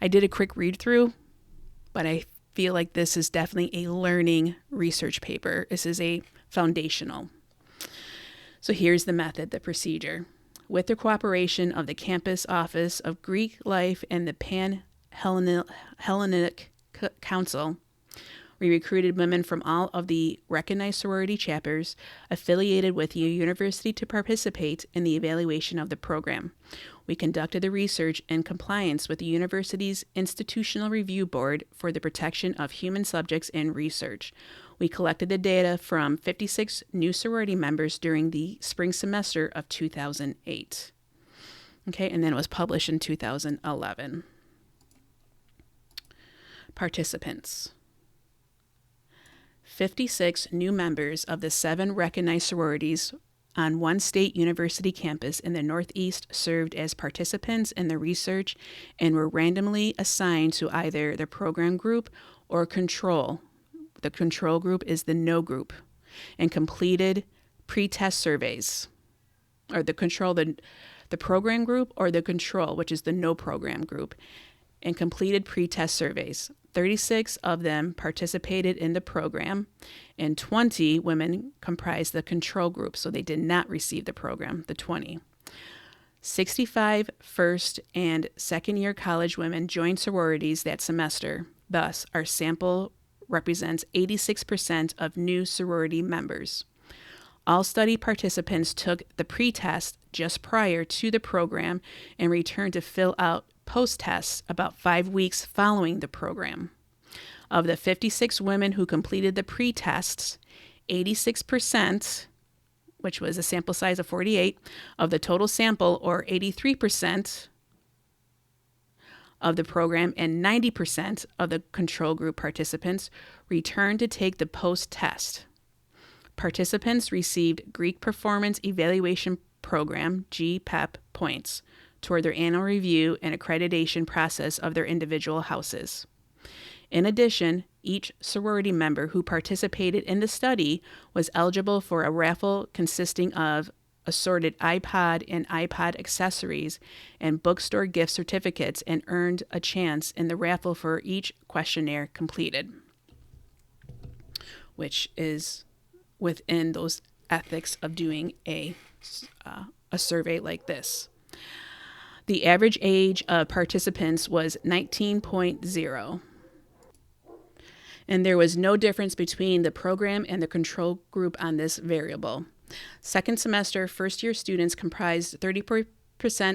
I did a quick read through, but I feel like this is definitely a learning research paper. This is a foundational. So here's the method, the procedure. With the cooperation of the Campus Office of Greek Life and the Pan-Hellenic Council, we recruited women from all of the recognized sorority chapters affiliated with the university to participate in the evaluation of the program. We conducted the research in compliance with the university's Institutional Review Board for the Protection of Human Subjects in Research. We collected the data from 56 new sorority members during the spring semester of 2008. Okay, and then it was published in 2011. Participants. 56 new members of the 7 recognized sororities on one state university campus in the Northeast served as participants in the research and were randomly assigned to either the program group or control. The control group is the no group, and completed pre-test surveys. Or the program group or the control, which is the no program group, and completed pre-test surveys. 36 of them participated in the program, and 20 women comprised the control group, so they did not receive the program, the 20. 65 first and second year college women joined sororities that semester. Thus, our sample represents 86% of new sorority members. All study participants took the pre-test just prior to the program and returned to fill out post-tests about 5 weeks following the program. Of the 56 women who completed the pre-tests, 86%, which was a sample size of 48, of the total sample, or 83%, of the program, and 90% of the control group participants returned to take the post-test. Participants received Greek Performance Evaluation Program, GPEP, points toward their annual review and accreditation process of their individual houses. In addition, each sorority member who participated in the study was eligible for a raffle consisting of assorted iPod and iPod accessories and bookstore gift certificates, and earned a chance in the raffle for each questionnaire completed, which is within those ethics of doing a survey like this. The average age of participants was 19.0. And there was no difference between the program and the control group on this variable. Second semester, first-year students comprised 30%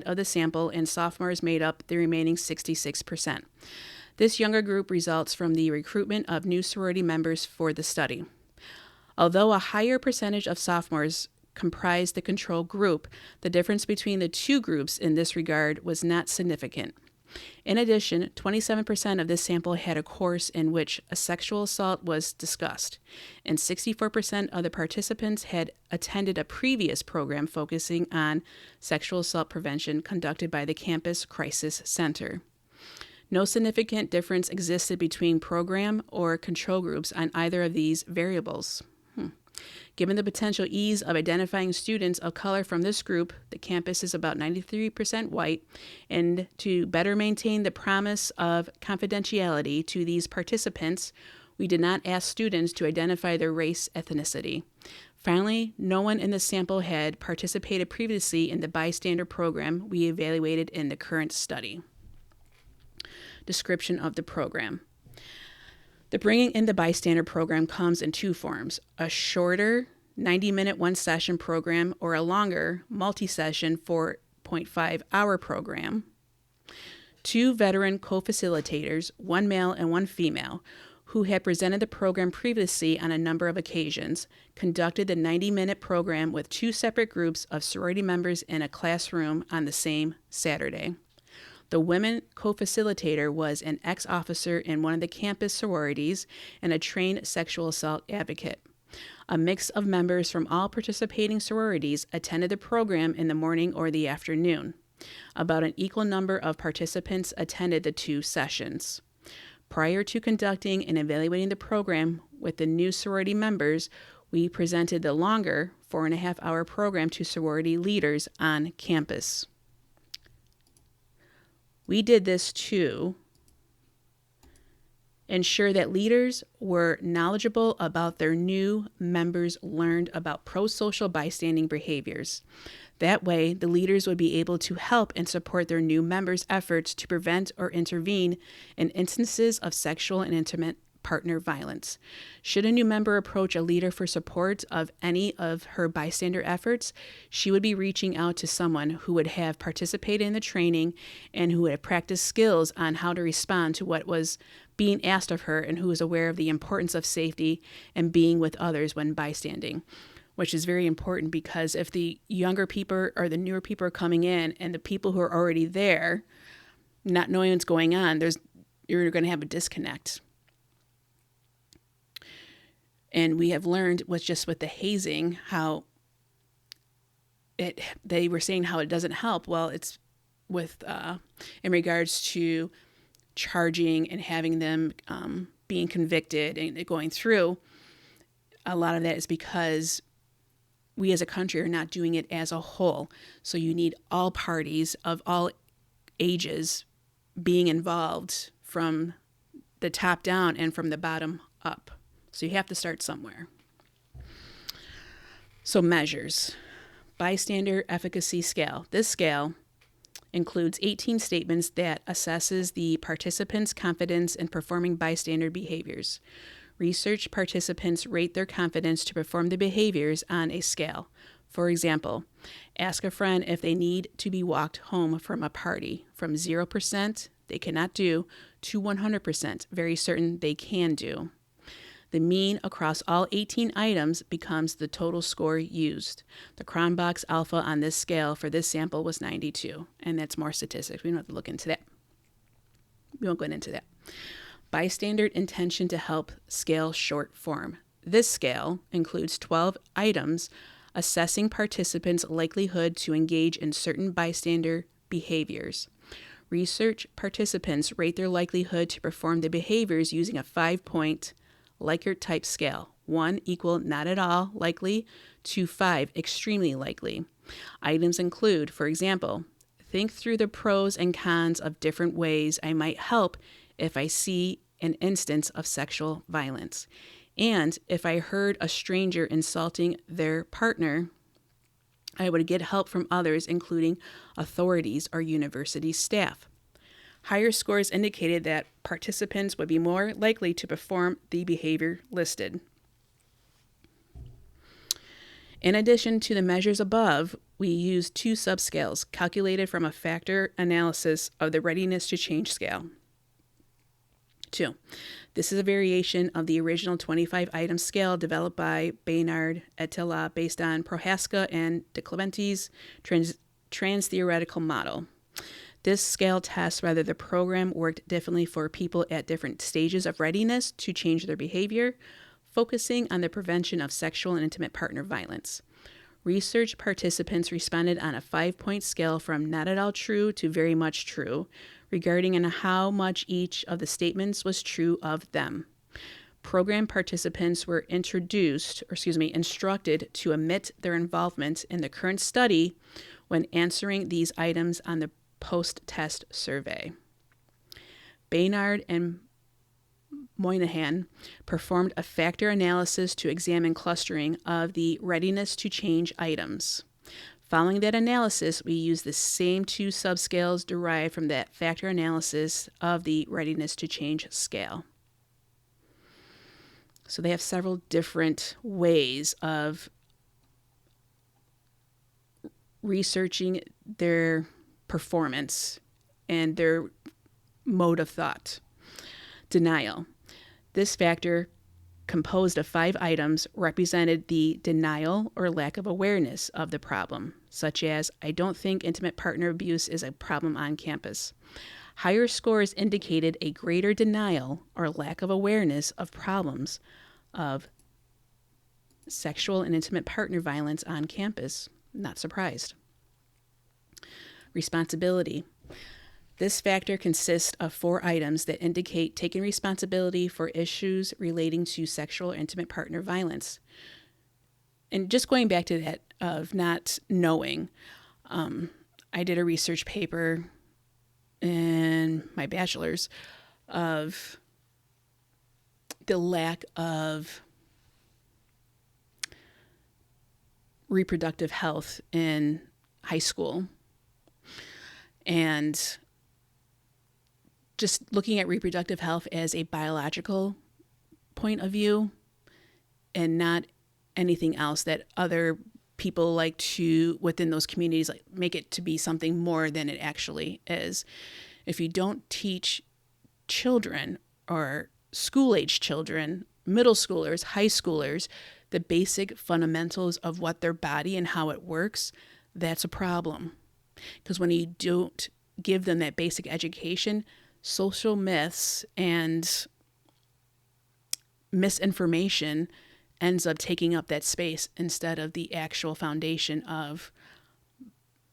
of the sample, and sophomores made up the remaining 66%. This younger group results from the recruitment of new sorority members for the study. Although a higher percentage of sophomores comprised the control group, the difference between the two groups in this regard was not significant. In addition, 27% of this sample had a course in which a sexual assault was discussed, and 64% of the participants had attended a previous program focusing on sexual assault prevention conducted by the Campus Crisis Center. No significant difference existed between program or control groups on either of these variables. Given the potential ease of identifying students of color from this group, the campus is about 93% white, and to better maintain the promise of confidentiality to these participants, we did not ask students to identify their race ethnicity. Finally, no one in the sample had participated previously in the Bystander program we evaluated in the current study. Description of the program. The Bringing in the Bystander program comes in two forms: a shorter 90-minute one-session program or a longer multi-session 4.5-hour program. 2 veteran co-facilitators, one male and one female, who had presented the program previously on a number of occasions, conducted the 90-minute program with 2 separate groups of sorority members in a classroom on the same Saturday. The women co-facilitator was an ex-officer in one of the campus sororities and a trained sexual assault advocate. A mix of members from all participating sororities attended the program in the morning or the afternoon. About an equal number of participants attended the 2 sessions. Prior to conducting and evaluating the program with the new sorority members, we presented the longer 4.5-hour program to sorority leaders on campus. We did this to ensure that leaders were knowledgeable about their new members learned about pro-social bystanding behaviors. That way, the leaders would be able to help and support their new members' efforts to prevent or intervene in instances of sexual and intimate partner violence. Should a new member approach a leader for support of any of her bystander efforts, she would be reaching out to someone who would have participated in the training and who would have practiced skills on how to respond to what was being asked of her and who is aware of the importance of safety and being with others when bystanding, which is very important because if the younger people or the newer people are coming in and the people who are already there, not knowing what's going on, you're going to have a disconnect. And we have learned with the hazing how they were saying how it doesn't help. Well, it's with in regards to charging and having them being convicted and going through. A lot of that is because we as a country are not doing it as a whole. So you need all parties of all ages being involved from the top down and from the bottom up. So you have to start somewhere. So measures. Bystander Efficacy Scale. This scale includes 18 statements that assesses the participants' confidence in performing bystander behaviors. Research participants rate their confidence to perform the behaviors on a scale. For example, ask a friend if they need to be walked home from a party from 0%, they cannot do, to 100%, very certain they can do. The mean across all 18 items becomes the total score used. The Cronbach's alpha on this scale for this sample was 92, and that's more statistics. We don't have to look into that. We won't go into that. Bystander Intention to Help Scale Short Form. This scale includes 12 items assessing participants' likelihood to engage in certain bystander behaviors. Research participants rate their likelihood to perform the behaviors using a 5-point Likert type scale. 1 equal not at all likely to 5 extremely likely. Items include, for example, think through the pros and cons of different ways I might help if I see an instance of sexual violence. And if I heard a stranger insulting their partner, I would get help from others, including authorities or university staff. Higher scores indicated that participants would be more likely to perform the behavior listed. In addition to the measures above, we used 2 subscales calculated from a factor analysis of the readiness to change scale. 2. This is a variation of the original 25-item scale developed by Baynard et al. Based on Prohaska and De Clementi's trans-theoretical model. This scale tests whether the program worked differently for people at different stages of readiness to change their behavior, focusing on the prevention of sexual and intimate partner violence. Research participants responded on a 5-point scale from not at all true to very much true, regarding on how much each of the statements was true of them. Program participants were instructed to omit their involvement in the current study when answering these items on the post-test survey. Baynard and Moynihan performed a factor analysis to examine clustering of the readiness to change items. Following that analysis, we used the same 2 subscales derived from that factor analysis of the readiness to change scale. So they have several different ways of researching their performance and their mode of thought. Denial. This factor, composed of 5 items, represented the denial or lack of awareness of the problem, such as, I don't think intimate partner abuse is a problem on campus. Higher scores indicated a greater denial or lack of awareness of problems of sexual and intimate partner violence on campus. Not surprised. Responsibility. This factor consists of 4 items that indicate taking responsibility for issues relating to sexual or intimate partner violence. And just going back to that of not knowing, I did a research paper in my bachelor's of the lack of reproductive health in high school. And just looking at reproductive health as a biological point of view and not anything else that other people like to, within those communities, like make it to be something more than it actually is. If you don't teach children or school-age children, middle schoolers, high schoolers, the basic fundamentals of what their body and how it works, that's a problem. Because when you don't give them that basic education, social myths and misinformation ends up taking up that space instead of the actual foundation of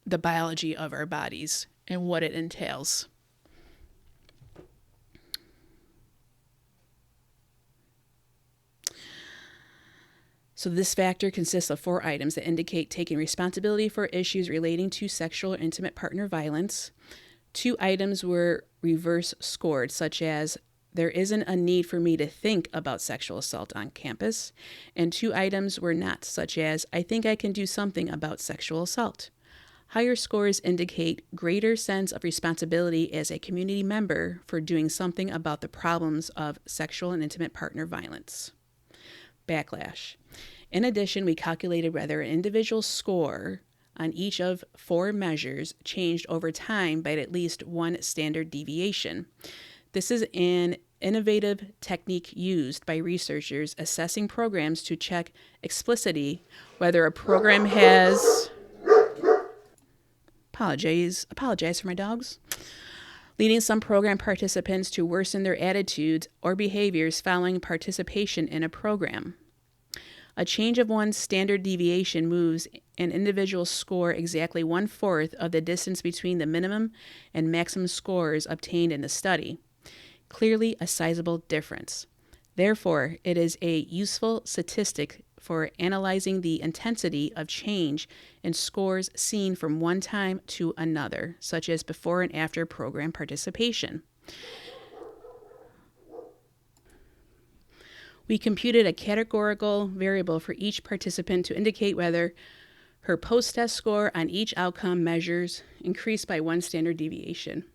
the biology of our bodies and what it entails. So this factor consists of 4 items that indicate taking responsibility for issues relating to sexual or intimate partner violence. 2 items were reverse scored, such as there isn't a need for me to think about sexual assault on campus, and 2 items were not, such as I think I can do something about sexual assault. Higher scores indicate greater sense of responsibility as a community member for doing something about the problems of sexual and intimate partner violence. Backlash. In addition, we calculated whether an individual score on each of 4 measures changed over time by at least 1 standard deviation. This is an innovative technique used by researchers assessing programs to check explicitly whether a program has... Apologize for my dogs. Leading some program participants to worsen their attitudes or behaviors following participation in a program. A change of 1 standard deviation moves an individual's score exactly 1/4 of the distance between the minimum and maximum scores obtained in the study. Clearly a sizable difference. Therefore, it is a useful statistic for analyzing the intensity of change in scores seen from one time to another, such as before and after program participation. We computed a categorical variable for each participant to indicate whether her post-test score on each outcome measures increased by 1 standard deviation,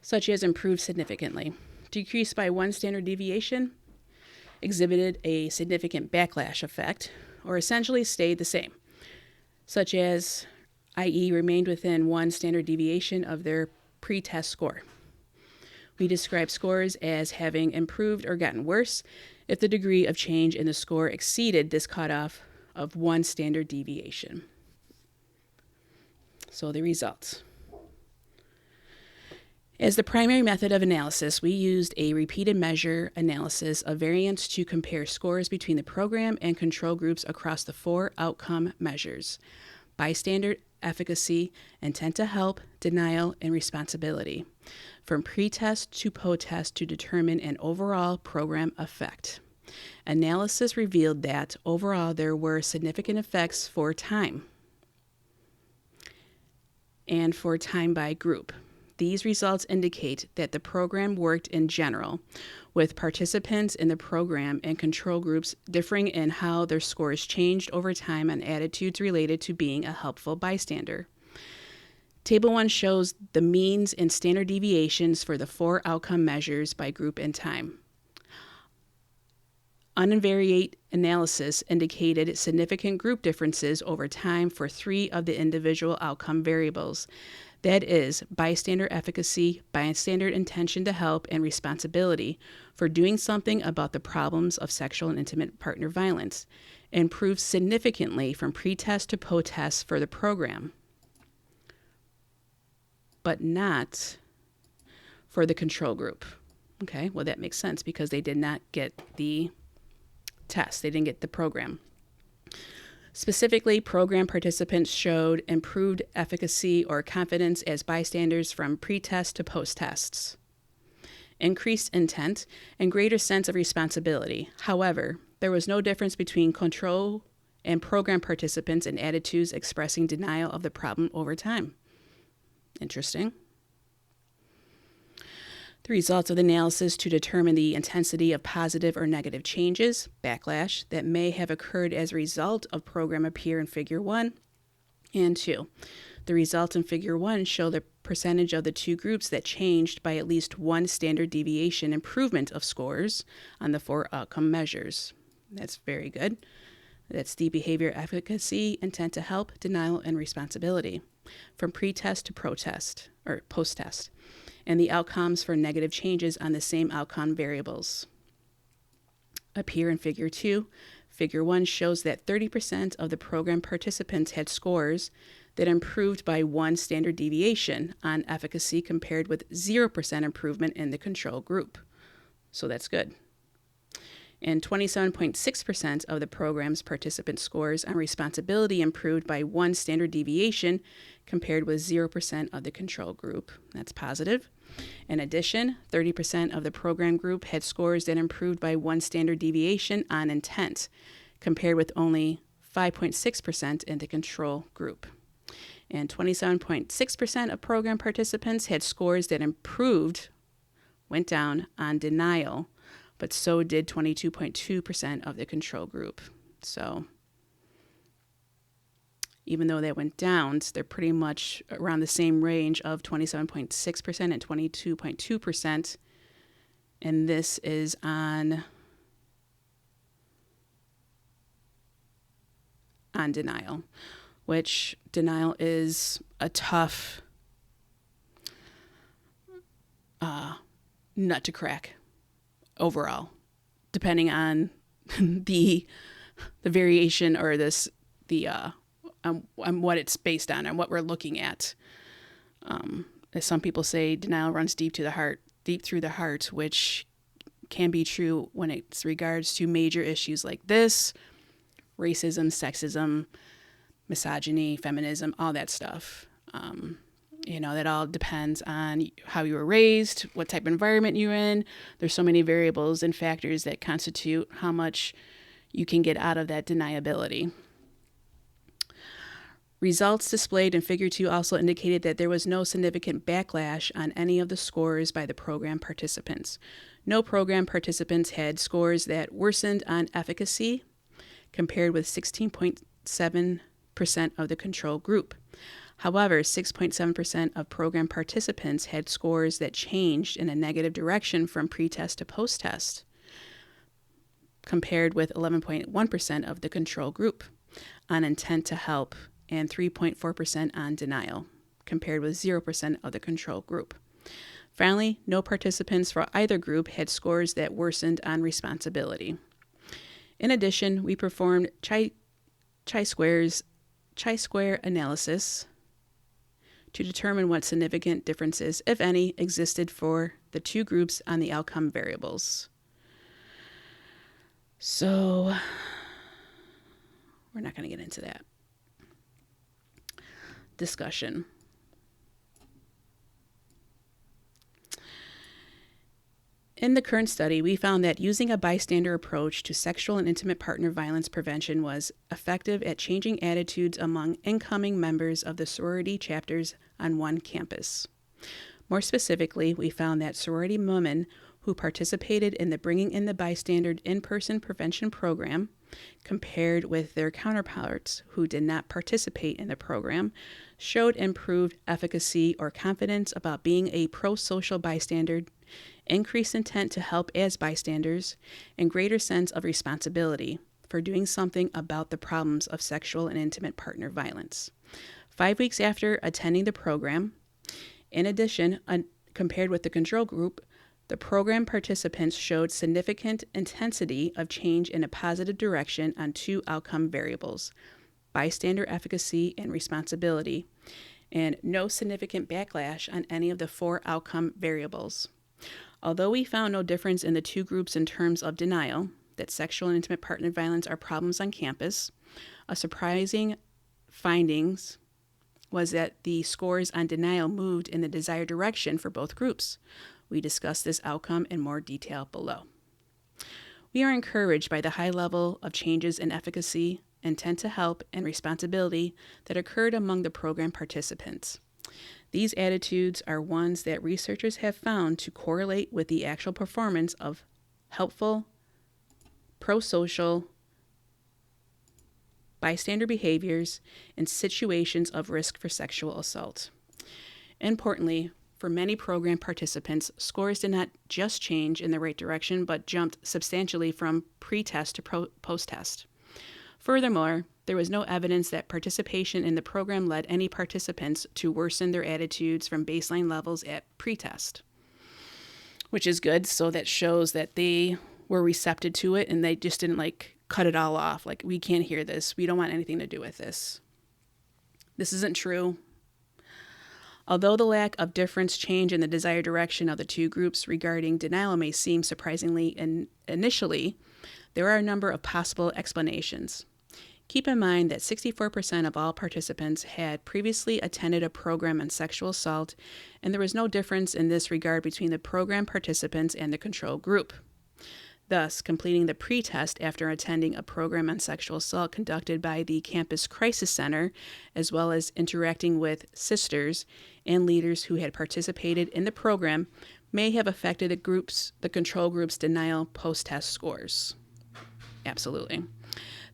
such as improved significantly. Decreased by 1 standard deviation, exhibited a significant backlash effect, or essentially stayed the same, such as, i.e., remained within 1 standard deviation of their pre-test score. We describe scores as having improved or gotten worse if the degree of change in the score exceeded this cutoff of 1 standard deviation. So the results. As the primary method of analysis, we used a repeated measure analysis of variance to compare scores between the program and control groups across the 4 outcome measures: bystander, efficacy, intent to help, denial, and responsibility, from pre-test to post-test to determine an overall program effect. Analysis revealed that overall there were significant effects for time and for time by group. These results indicate that the program worked in general, with participants in the program and control groups differing in how their scores changed over time on attitudes related to being a helpful bystander. Table 1 shows the means and standard deviations for the 4 outcome measures by group and time. Univariate analysis indicated significant group differences over time for 3 of the individual outcome variables. That is bystander efficacy, bystander intention to help, and responsibility for doing something about the problems of sexual and intimate partner violence, improved significantly from pre-test to post-test for the program, but not for the control group. Okay, well, that makes sense because they did not get the test. They didn't get the program. Specifically, program participants showed improved efficacy or confidence as bystanders from pre-test to post-tests, increased intent, and greater sense of responsibility. However, there was no difference between control and program participants in attitudes expressing denial of the problem over time. Interesting. The results of the analysis to determine the intensity of positive or negative changes, backlash, that may have occurred as a result of program appear in Figure 1 and 2. The results in Figure 1 show the percentage of the two groups that changed by at least one standard deviation improvement of scores on the 4 outcome measures. That's very good. That's the behavior efficacy, intent to help, denial, and responsibility from pre-test to post-test, and the outcomes for negative changes on the same outcome variables appear in Figure 2. Figure 1 shows that 30% of the program participants had scores that improved by one standard deviation on efficacy compared with 0% improvement in the control group. So that's good. And 27.6% of the program's participant scores on responsibility improved by one standard deviation compared with 0% of the control group. That's positive. In addition, 30% of the program group had scores that improved by one standard deviation on intent, compared with only 5.6% in the control group. And 27.6% of program participants had scores that went down on denial, but so did 22.2% of the control group. So even though they went down, they're pretty much around the same range of 27.6% and 22.2%. And this is on denial, which denial is a tough nut to crack overall, depending on the variation or on what it's based on and what we're looking at. As some people say, denial runs deep through the heart, which can be true when it regards to major issues like this, racism, sexism, misogyny, feminism, all that stuff. That all depends on how you were raised, what type of environment you're in. There's so many variables and factors that constitute how much you can get out of that deniability. Results displayed in Figure 2 also indicated that there was no significant backlash on any of the scores by the program participants. No program participants had scores that worsened on efficacy, compared with 16.7% of the control group. However, 6.7% of program participants had scores that changed in a negative direction from pre-test to post-test, compared with 11.1% of the control group on intent to help and 3.4% on denial, compared with 0% of the control group. Finally, no participants for either group had scores that worsened on responsibility. In addition, we performed chi-square analysis to determine what significant differences, if any, existed for the two groups on the outcome variables. So we're not going to get into that discussion. In the current study, we found that using a bystander approach to sexual and intimate partner violence prevention was effective at changing attitudes among incoming members of the sorority chapters on one campus. More specifically, we found that sorority women who participated in the Bringing in the Bystander in-person prevention program, compared with their counterparts who did not participate in the program, showed improved efficacy or confidence about being a pro-social bystander, increased intent to help as bystanders, and greater sense of responsibility for doing something about the problems of sexual and intimate partner violence. 5 weeks after attending the program, In addition, compared with the control group, the program participants showed significant intensity of change in a positive direction on 2 outcome variables, bystander efficacy and responsibility, and no significant backlash on any of the 4 outcome variables. Although we found no difference in the 2 groups in terms of denial, that sexual and intimate partner violence are problems on campus, a surprising findings was that the scores on denial moved in the desired direction for both groups. We discuss this outcome in more detail below. We are encouraged by the high level of changes in efficacy, intent to help, and responsibility that occurred among the program participants. These attitudes are ones that researchers have found to correlate with the actual performance of helpful, pro-social, bystander behaviors in situations of risk for sexual assault. Importantly, for many program participants, scores did not just change in the right direction, but jumped substantially from pre-test to post-test. Furthermore, there was no evidence that participation in the program led any participants to worsen their attitudes from baseline levels at pre-test, which is good. So that shows that they were receptive to it and they just didn't cut it all off. We can't hear this. We don't want anything to do with this. This isn't true. Although the lack of difference change in the desired direction of the 2 groups regarding denial may seem surprisingly initially, there are a number of possible explanations. Keep in mind that 64% of all participants had previously attended a program on sexual assault, and there was no difference in this regard between the program participants and the control group. Thus, completing the pre-test after attending a program on sexual assault conducted by the Campus Crisis Center, as well as interacting with sisters and leaders who had participated in the program, may have affected the control group's denial post-test scores. Absolutely.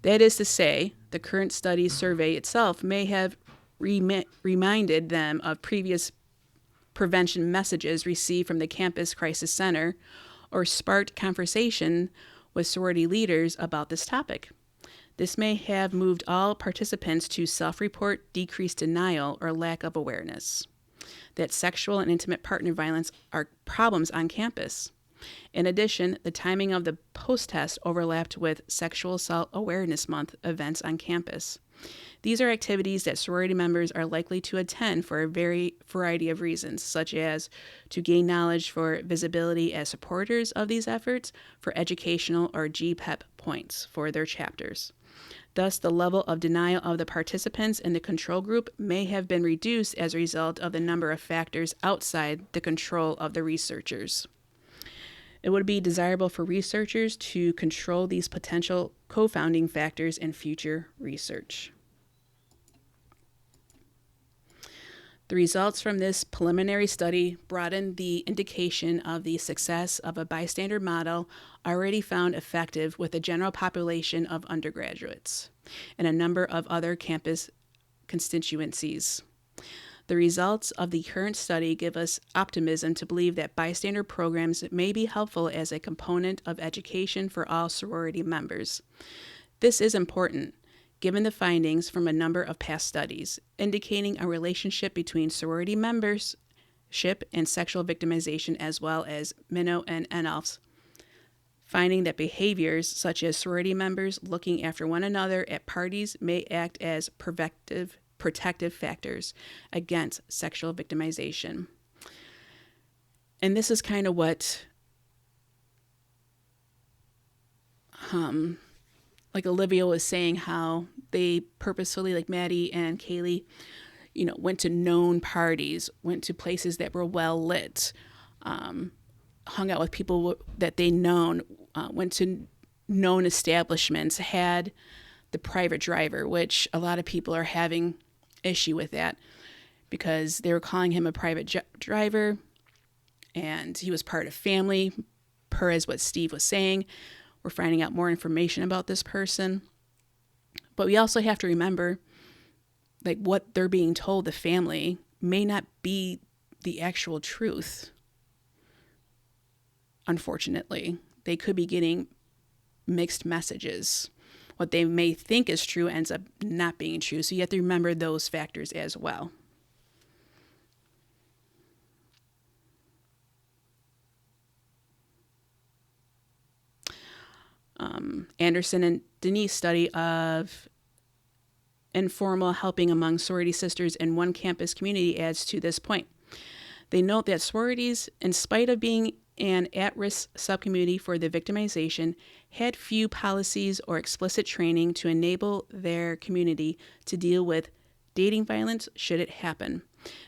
That is to say, the current study survey itself may have reminded them of previous prevention messages received from the Campus Crisis Center, or sparked conversation with sorority leaders about this topic. This may have moved all participants to self-report decreased denial or lack of awareness that sexual and intimate partner violence are problems on campus. In addition, the timing of the post-test overlapped with Sexual Assault Awareness Month events on campus. These are activities that sorority members are likely to attend for a variety of reasons, such as to gain knowledge for visibility as supporters of these efforts, for educational or GPEP points for their chapters. Thus, the level of denial of the participants in the control group may have been reduced as a result of the number of factors outside the control of the researchers. It would be desirable for researchers to control these potential co-founding factors in future research. The results from this preliminary study broaden the indication of the success of a bystander model already found effective with the general population of undergraduates and a number of other campus constituencies. The results of the current study give us optimism to believe that bystander programs may be helpful as a component of education for all sorority members. This is important, given the findings from a number of past studies, indicating a relationship between sorority membership and sexual victimization, as well as minnow and NLFs, finding that behaviors such as sorority members looking after one another at parties may act as protective factors against sexual victimization. And this is kind of what Olivia was saying, how they purposefully, like Maddie and Kaylee, went to known parties, went to places that were well lit, hung out with people that they known, went to known establishments, had the private driver, which a lot of people are having issue with that because they were calling him a private driver and he was part of family, per as what Steve was saying. We're finding out more information about this person. But we also have to remember, what they're being told, the family, may not be the actual truth. Unfortunately, they could be getting mixed messages. What they may think is true ends up not being true. So you have to remember those factors as well. Anderson and Denise study of informal helping among sorority sisters in one campus community adds to this point. They note that sororities, in spite of being an at-risk subcommunity for the victimization, had few policies or explicit training to enable their community to deal with dating violence should it happen.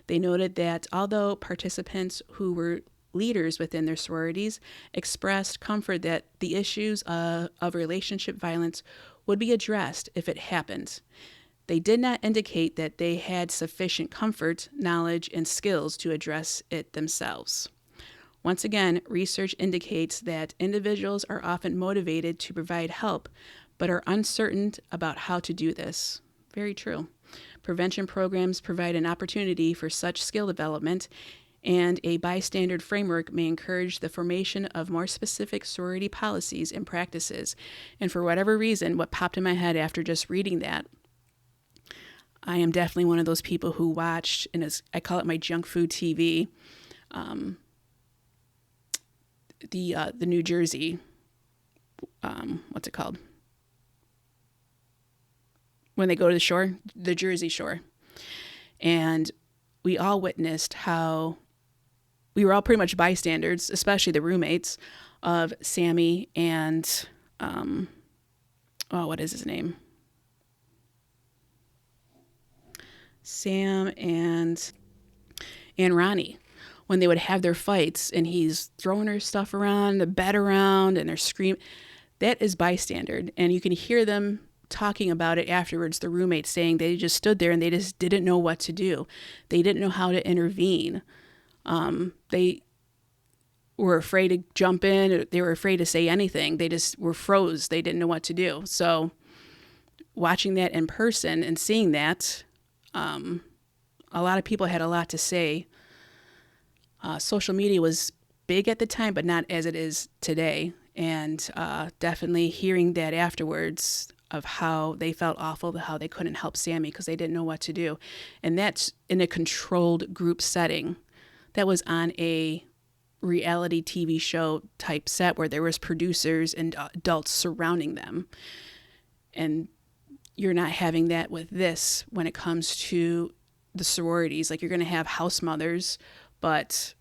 They noted that although participants who were leaders within their sororities expressed comfort that the issues of relationship violence would be addressed if it happened, they did not indicate that they had sufficient comfort, knowledge, and skills to address it themselves. Once again, research indicates that individuals are often motivated to provide help, but are uncertain about how to do this. Very true. Prevention programs provide an opportunity for such skill development, and a bystander framework may encourage the formation of more specific sorority policies and practices. And for whatever reason, what popped in my head after just reading that, I am definitely one of those people who watched, and I call it my junk food TV, the New Jersey, what's it called? When they go to the shore, the Jersey Shore. And we all witnessed how we were all pretty much bystanders, especially the roommates of Sammy and, what is his name? Sam and Ronnie, when they would have their fights and he's throwing her stuff around, the bed around, and they're screaming. That is bystander. And you can hear them talking about it afterwards, the roommates saying they just stood there and they just didn't know what to do. They didn't know how to intervene. They were afraid to jump in. They were afraid to say anything. They just were froze. They didn't know what to do. So watching that in person and seeing that, a lot of people had a lot to say. Social media was big at the time, but not as it is today. And definitely hearing that afterwards of how they felt awful, how they couldn't help Sammy because they didn't know what to do. And that's in a controlled group setting. That was on a reality TV show type set where there was producers and adults surrounding them. And you're not having that with this when it comes to the sororities. Like, you're going to have house mothers, but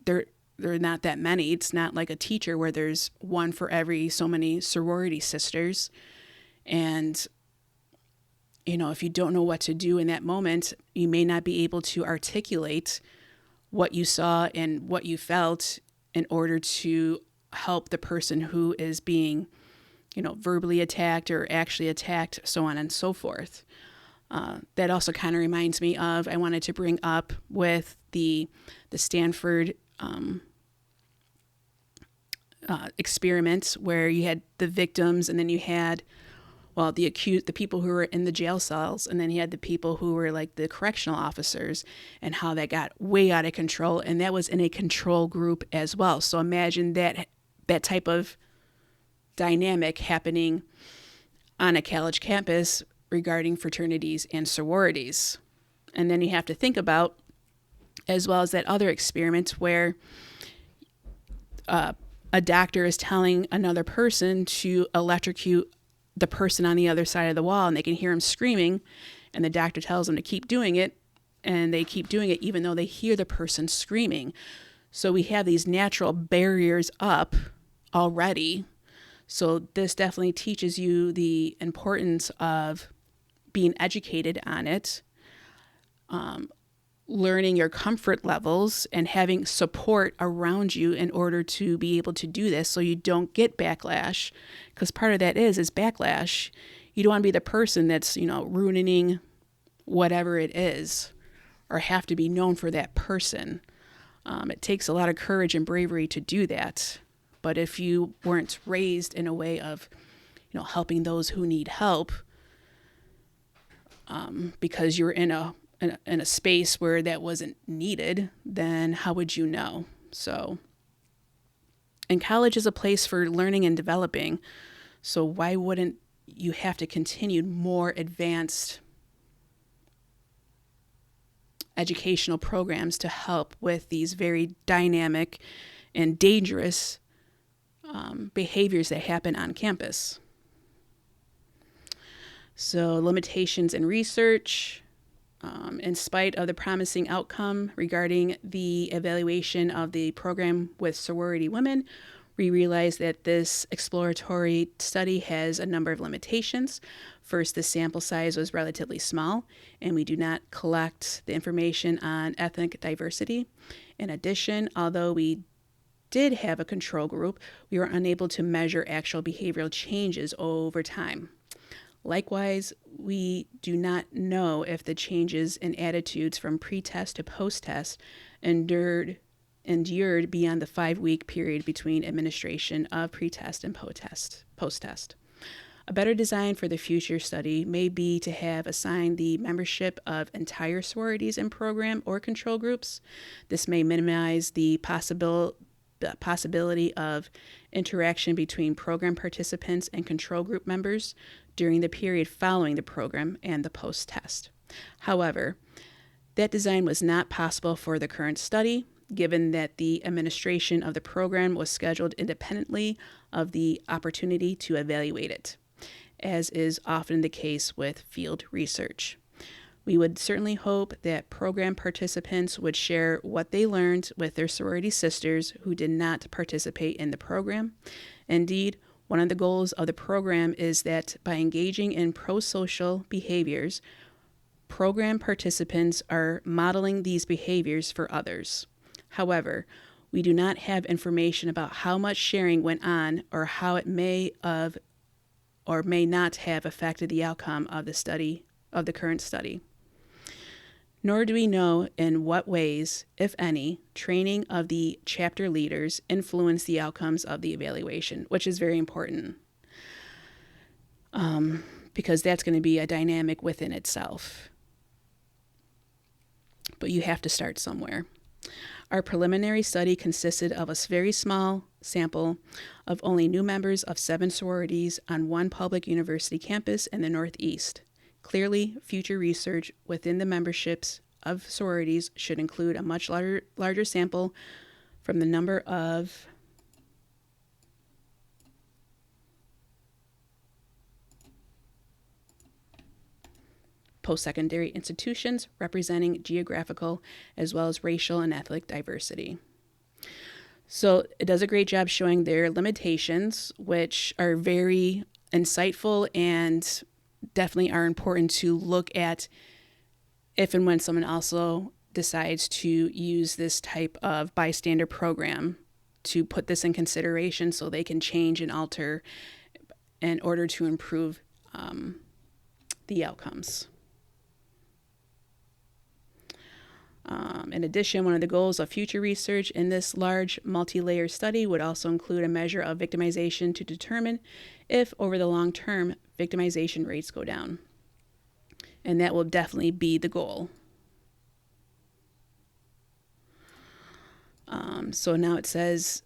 they're not that many. It's not like a teacher where there's one for every so many sorority sisters. And, if you don't know what to do in that moment, you may not be able to articulate what you saw and what you felt in order to help the person who is being, verbally attacked or actually attacked, so on and so forth. That also kind of reminds me of, I wanted to bring up with the Stanford experiments where you had the victims and then you had, the accused, the people who were in the jail cells, and then you had the people who were like the correctional officers, and how that got way out of control. And that was in a control group as well. So imagine that type of dynamic happening on a college campus regarding fraternities and sororities. And then you have to think about, as well as that other experiment where a doctor is telling another person to electrocute the person on the other side of the wall, and they can hear him screaming, and the doctor tells them to keep doing it, and they keep doing it even though they hear the person screaming. So we have these natural barriers up already. So this definitely teaches you the importance of being educated on it, learning your comfort levels, and having support around you in order to be able to do this so you don't get backlash. Because part of that is backlash. You don't want to be the person that's, ruining whatever it is or have to be known for that person. It takes a lot of courage and bravery to do that. But if you weren't raised in a way of, helping those who need help, because you're in a space where that wasn't needed, then how would you know? So, and college is a place for learning and developing. So why wouldn't you have to continue more advanced educational programs to help with these very dynamic and dangerous behaviors that happen on campus? So limitations in research. In spite of the promising outcome regarding the evaluation of the program with sorority women, we realize that this exploratory study has a number of limitations. First, the sample size was relatively small, and we do not collect the information on ethnic diversity. In addition, although we did have a control group, we were unable to measure actual behavioral changes over time. Likewise, we do not know if the changes in attitudes from pre-test to post-test endured beyond the 5-week period between administration of pre-test and post-test. A better design for the future study may be to have assigned the membership of entire sororities in program or control groups. This may minimize the possibility of interaction between program participants and control group members during the period following the program and the post-test. However, that design was not possible for the current study, given that the administration of the program was scheduled independently of the opportunity to evaluate it, as is often the case with field research. We would certainly hope that program participants would share what they learned with their sorority sisters who did not participate in the program. Indeed, one of the goals of the program is that by engaging in pro-social behaviors, program participants are modeling these behaviors for others. However, we do not have information about how much sharing went on or how it may or may not have affected the outcome of the current study. Nor do we know in what ways, if any, training of the chapter leaders influenced the outcomes of the evaluation, which is very important, because that's going to be a dynamic within itself. But you have to start somewhere. Our preliminary study consisted of a very small sample of only new members of 7 sororities on one public university campus in the Northeast. Clearly, future research within the memberships of sororities should include a much larger sample from the number of post-secondary institutions representing geographical as well as racial and ethnic diversity. So it does a great job showing their limitations, which are very insightful and definitely are important to look at if and when someone also decides to use this type of bystander program, to put this in consideration so they can change and alter in order to improve the outcomes. In addition, one of the goals of future research in this large multi-layer study would also include a measure of victimization to determine if, over the long term, victimization rates go down. And that will definitely be the goal. So now it says,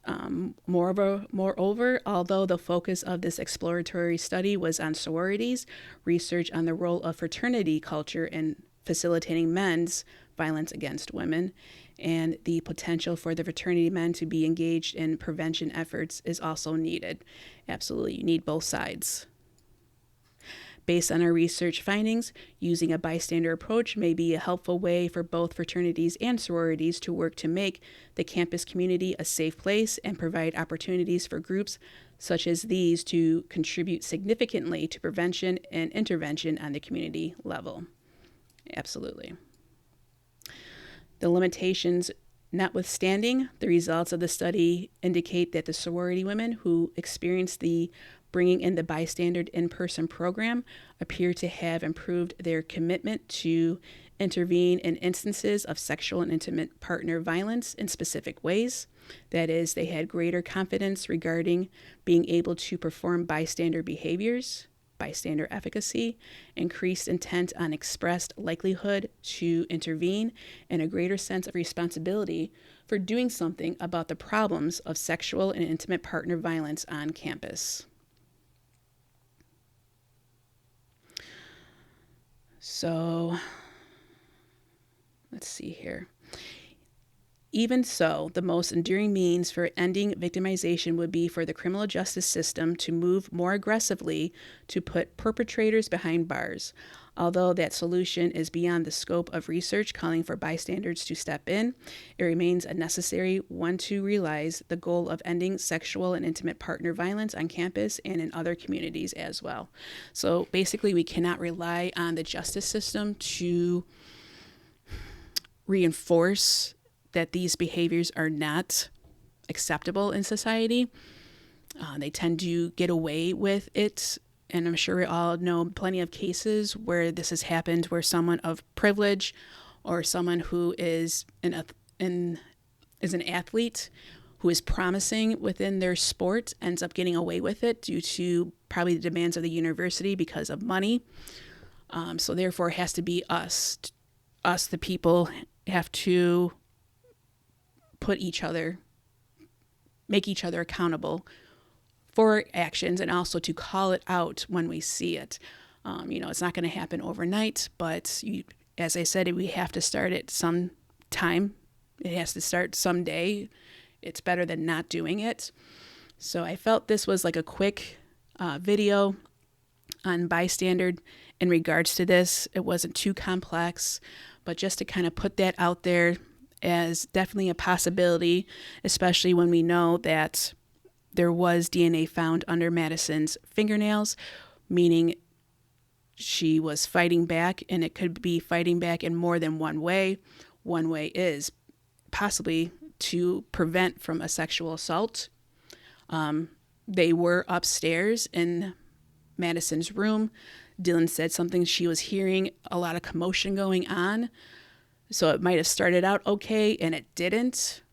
moreover, although the focus of this exploratory study was on sororities, research on the role of fraternity culture in facilitating men's violence against women and the potential for the fraternity men to be engaged in prevention efforts is also needed. Absolutely, you need both sides. Based on our research findings, using a bystander approach may be a helpful way for both fraternities and sororities to work to make the campus community a safe place and provide opportunities for groups such as these to contribute significantly to prevention and intervention on the community level. Absolutely. The limitations notwithstanding, the results of the study indicate that the sorority women who experienced the bringing in the bystander in-person program appear to have improved their commitment to intervene in instances of sexual and intimate partner violence in specific ways. That is, they had greater confidence regarding being able to perform bystander behaviors, bystander efficacy, increased intent on expressed likelihood to intervene, and a greater sense of responsibility for doing something about the problems of sexual and intimate partner violence on campus. So, let's see here. Even so, the most enduring means for ending victimization would be for the criminal justice system to move more aggressively to put perpetrators behind bars. Although that solution is beyond the scope of research calling for bystanders to step in, it remains a necessary one to realize the goal of ending sexual and intimate partner violence on campus and in other communities as well. So basically, we cannot rely on the justice system to reinforce that these behaviors are not acceptable in society. They tend to get away with it. And I'm sure we all know plenty of cases where this has happened, where someone of privilege or someone who is an athlete who is promising within their sport ends up getting away with it due to probably the demands of the university because of money. So therefore it has to be us, the people, have to make each other accountable for actions, and also to call it out when we see it. It's not going to happen overnight, but as I said, we have to start it some time. It has to start someday. It's better than not doing it. So I felt this was like a quick video on Bystander in regards to this. It wasn't too complex, but just to kind of put that out there as definitely a possibility, especially when we know that there was DNA found under Madison's fingernails, meaning she was fighting back, and it could be fighting back in more than one way. One way is possibly to prevent from a sexual assault. They were upstairs in Madison's room. Dylan said something she was hearing a lot of commotion going on. So it might have started out okay and it didn't.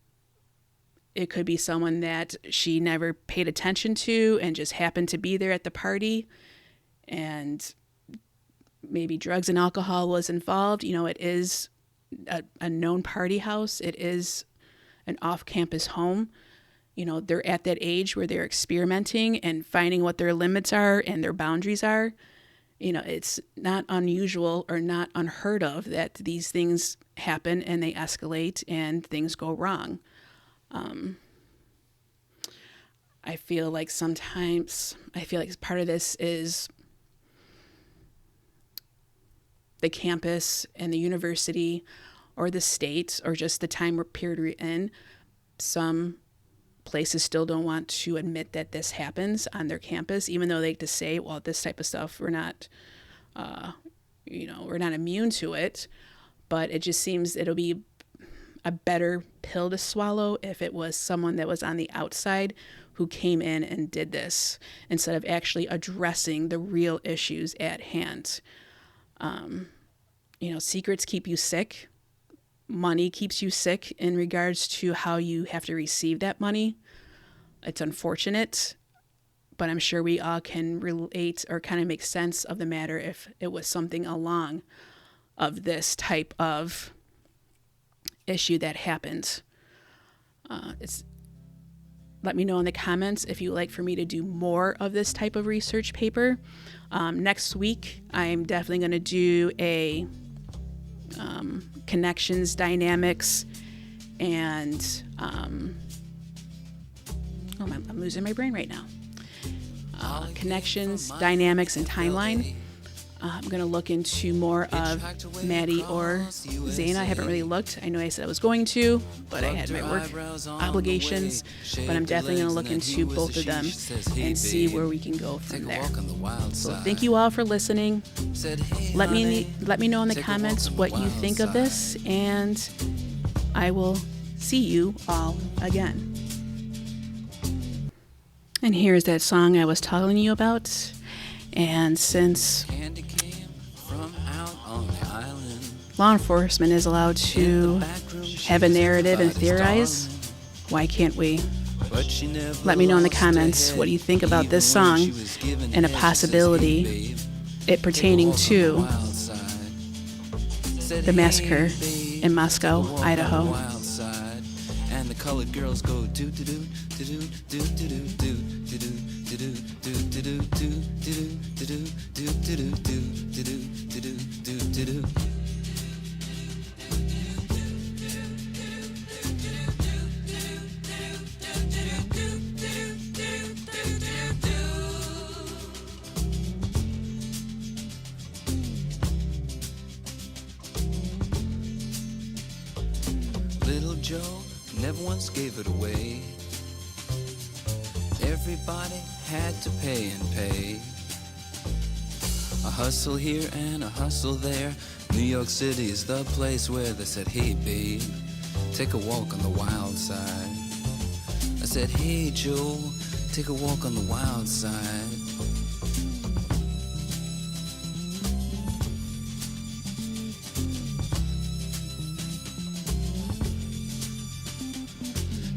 It could be someone that she never paid attention to and just happened to be there at the party, and maybe drugs and alcohol was involved. It is a known party house. It is an off-campus home. They're at that age where they're experimenting and finding what their limits are and their boundaries are. It's not unusual or not unheard of that these things happen and they escalate and things go wrong. I feel like part of this is the campus and the university or the state or just the time period we're in. Some places still don't want to admit that this happens on their campus, even though they like to say, well, this type of stuff, we're not immune to it. But it just seems it'll be a better pill to swallow if it was someone that was on the outside who came in and did this, instead of actually addressing the real issues at hand. Secrets keep you sick. Money keeps you sick in regards to how you have to receive that money. It's unfortunate, but I'm sure we all can relate or kind of make sense of the matter if it was something along of this type of issue that happened. Let me know in the comments if you'd like for me to do more of this type of research paper. Next week, I'm definitely going to do a connections, dynamics, and I'm losing my brain right now. Connections, dynamics, and timeline. I'm going to look into more of Maddie or Zaina. I haven't really looked. I know I said I was going to, but I had my work obligations. But I'm definitely going to look into both of them and see where we can go from there. So thank you all for listening. Let me know in the comments what you think of this, and I will see you all again. And here's that song I was telling you about. And since law enforcement is allowed to have a narrative and theorize, why can't we? Let me know in the comments what you think about this song and a possibility it pertaining to the massacre in Moscow, Idaho. And the colored girls go do do do do do do do do do do do do. Joe never once gave it away. Everybody had to pay and pay. A hustle here and a hustle there. New York City is the place where they said, hey babe, take a walk on the wild side. I said, hey Joe, take a walk on the wild side.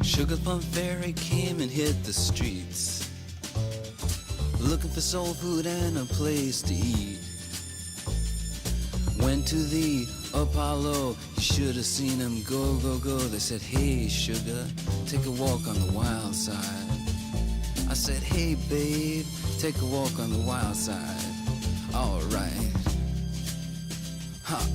Sugar Plum Fairy came and hit the streets, looking for soul food and a place to eat. Went to the Apollo, you should have seen him go, go, go. They said, hey sugar, take a walk on the wild side. I said, hey babe, take a walk on the wild side. Alright. Ha.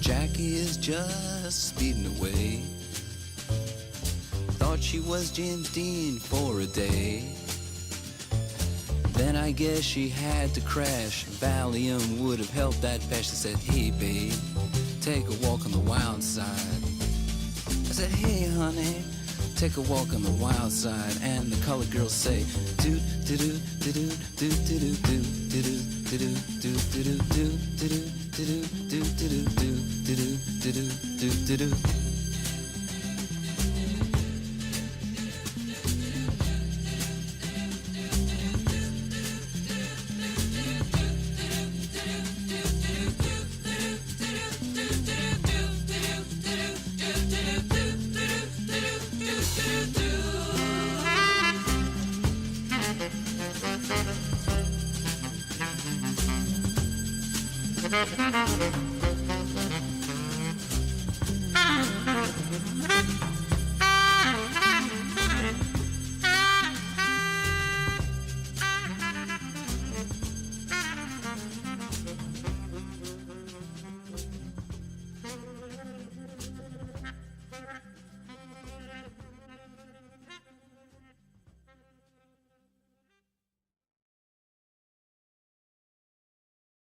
Jackie is just speeding away. Thought she was James Dean for a day. Then I guess she had to crash. Valium would have helped that patch. She said, hey babe, take a walk on the wild side. I said, hey honey, take a walk on the wild side. And the colored girls say, do do do do do do do do do do do do do do do do.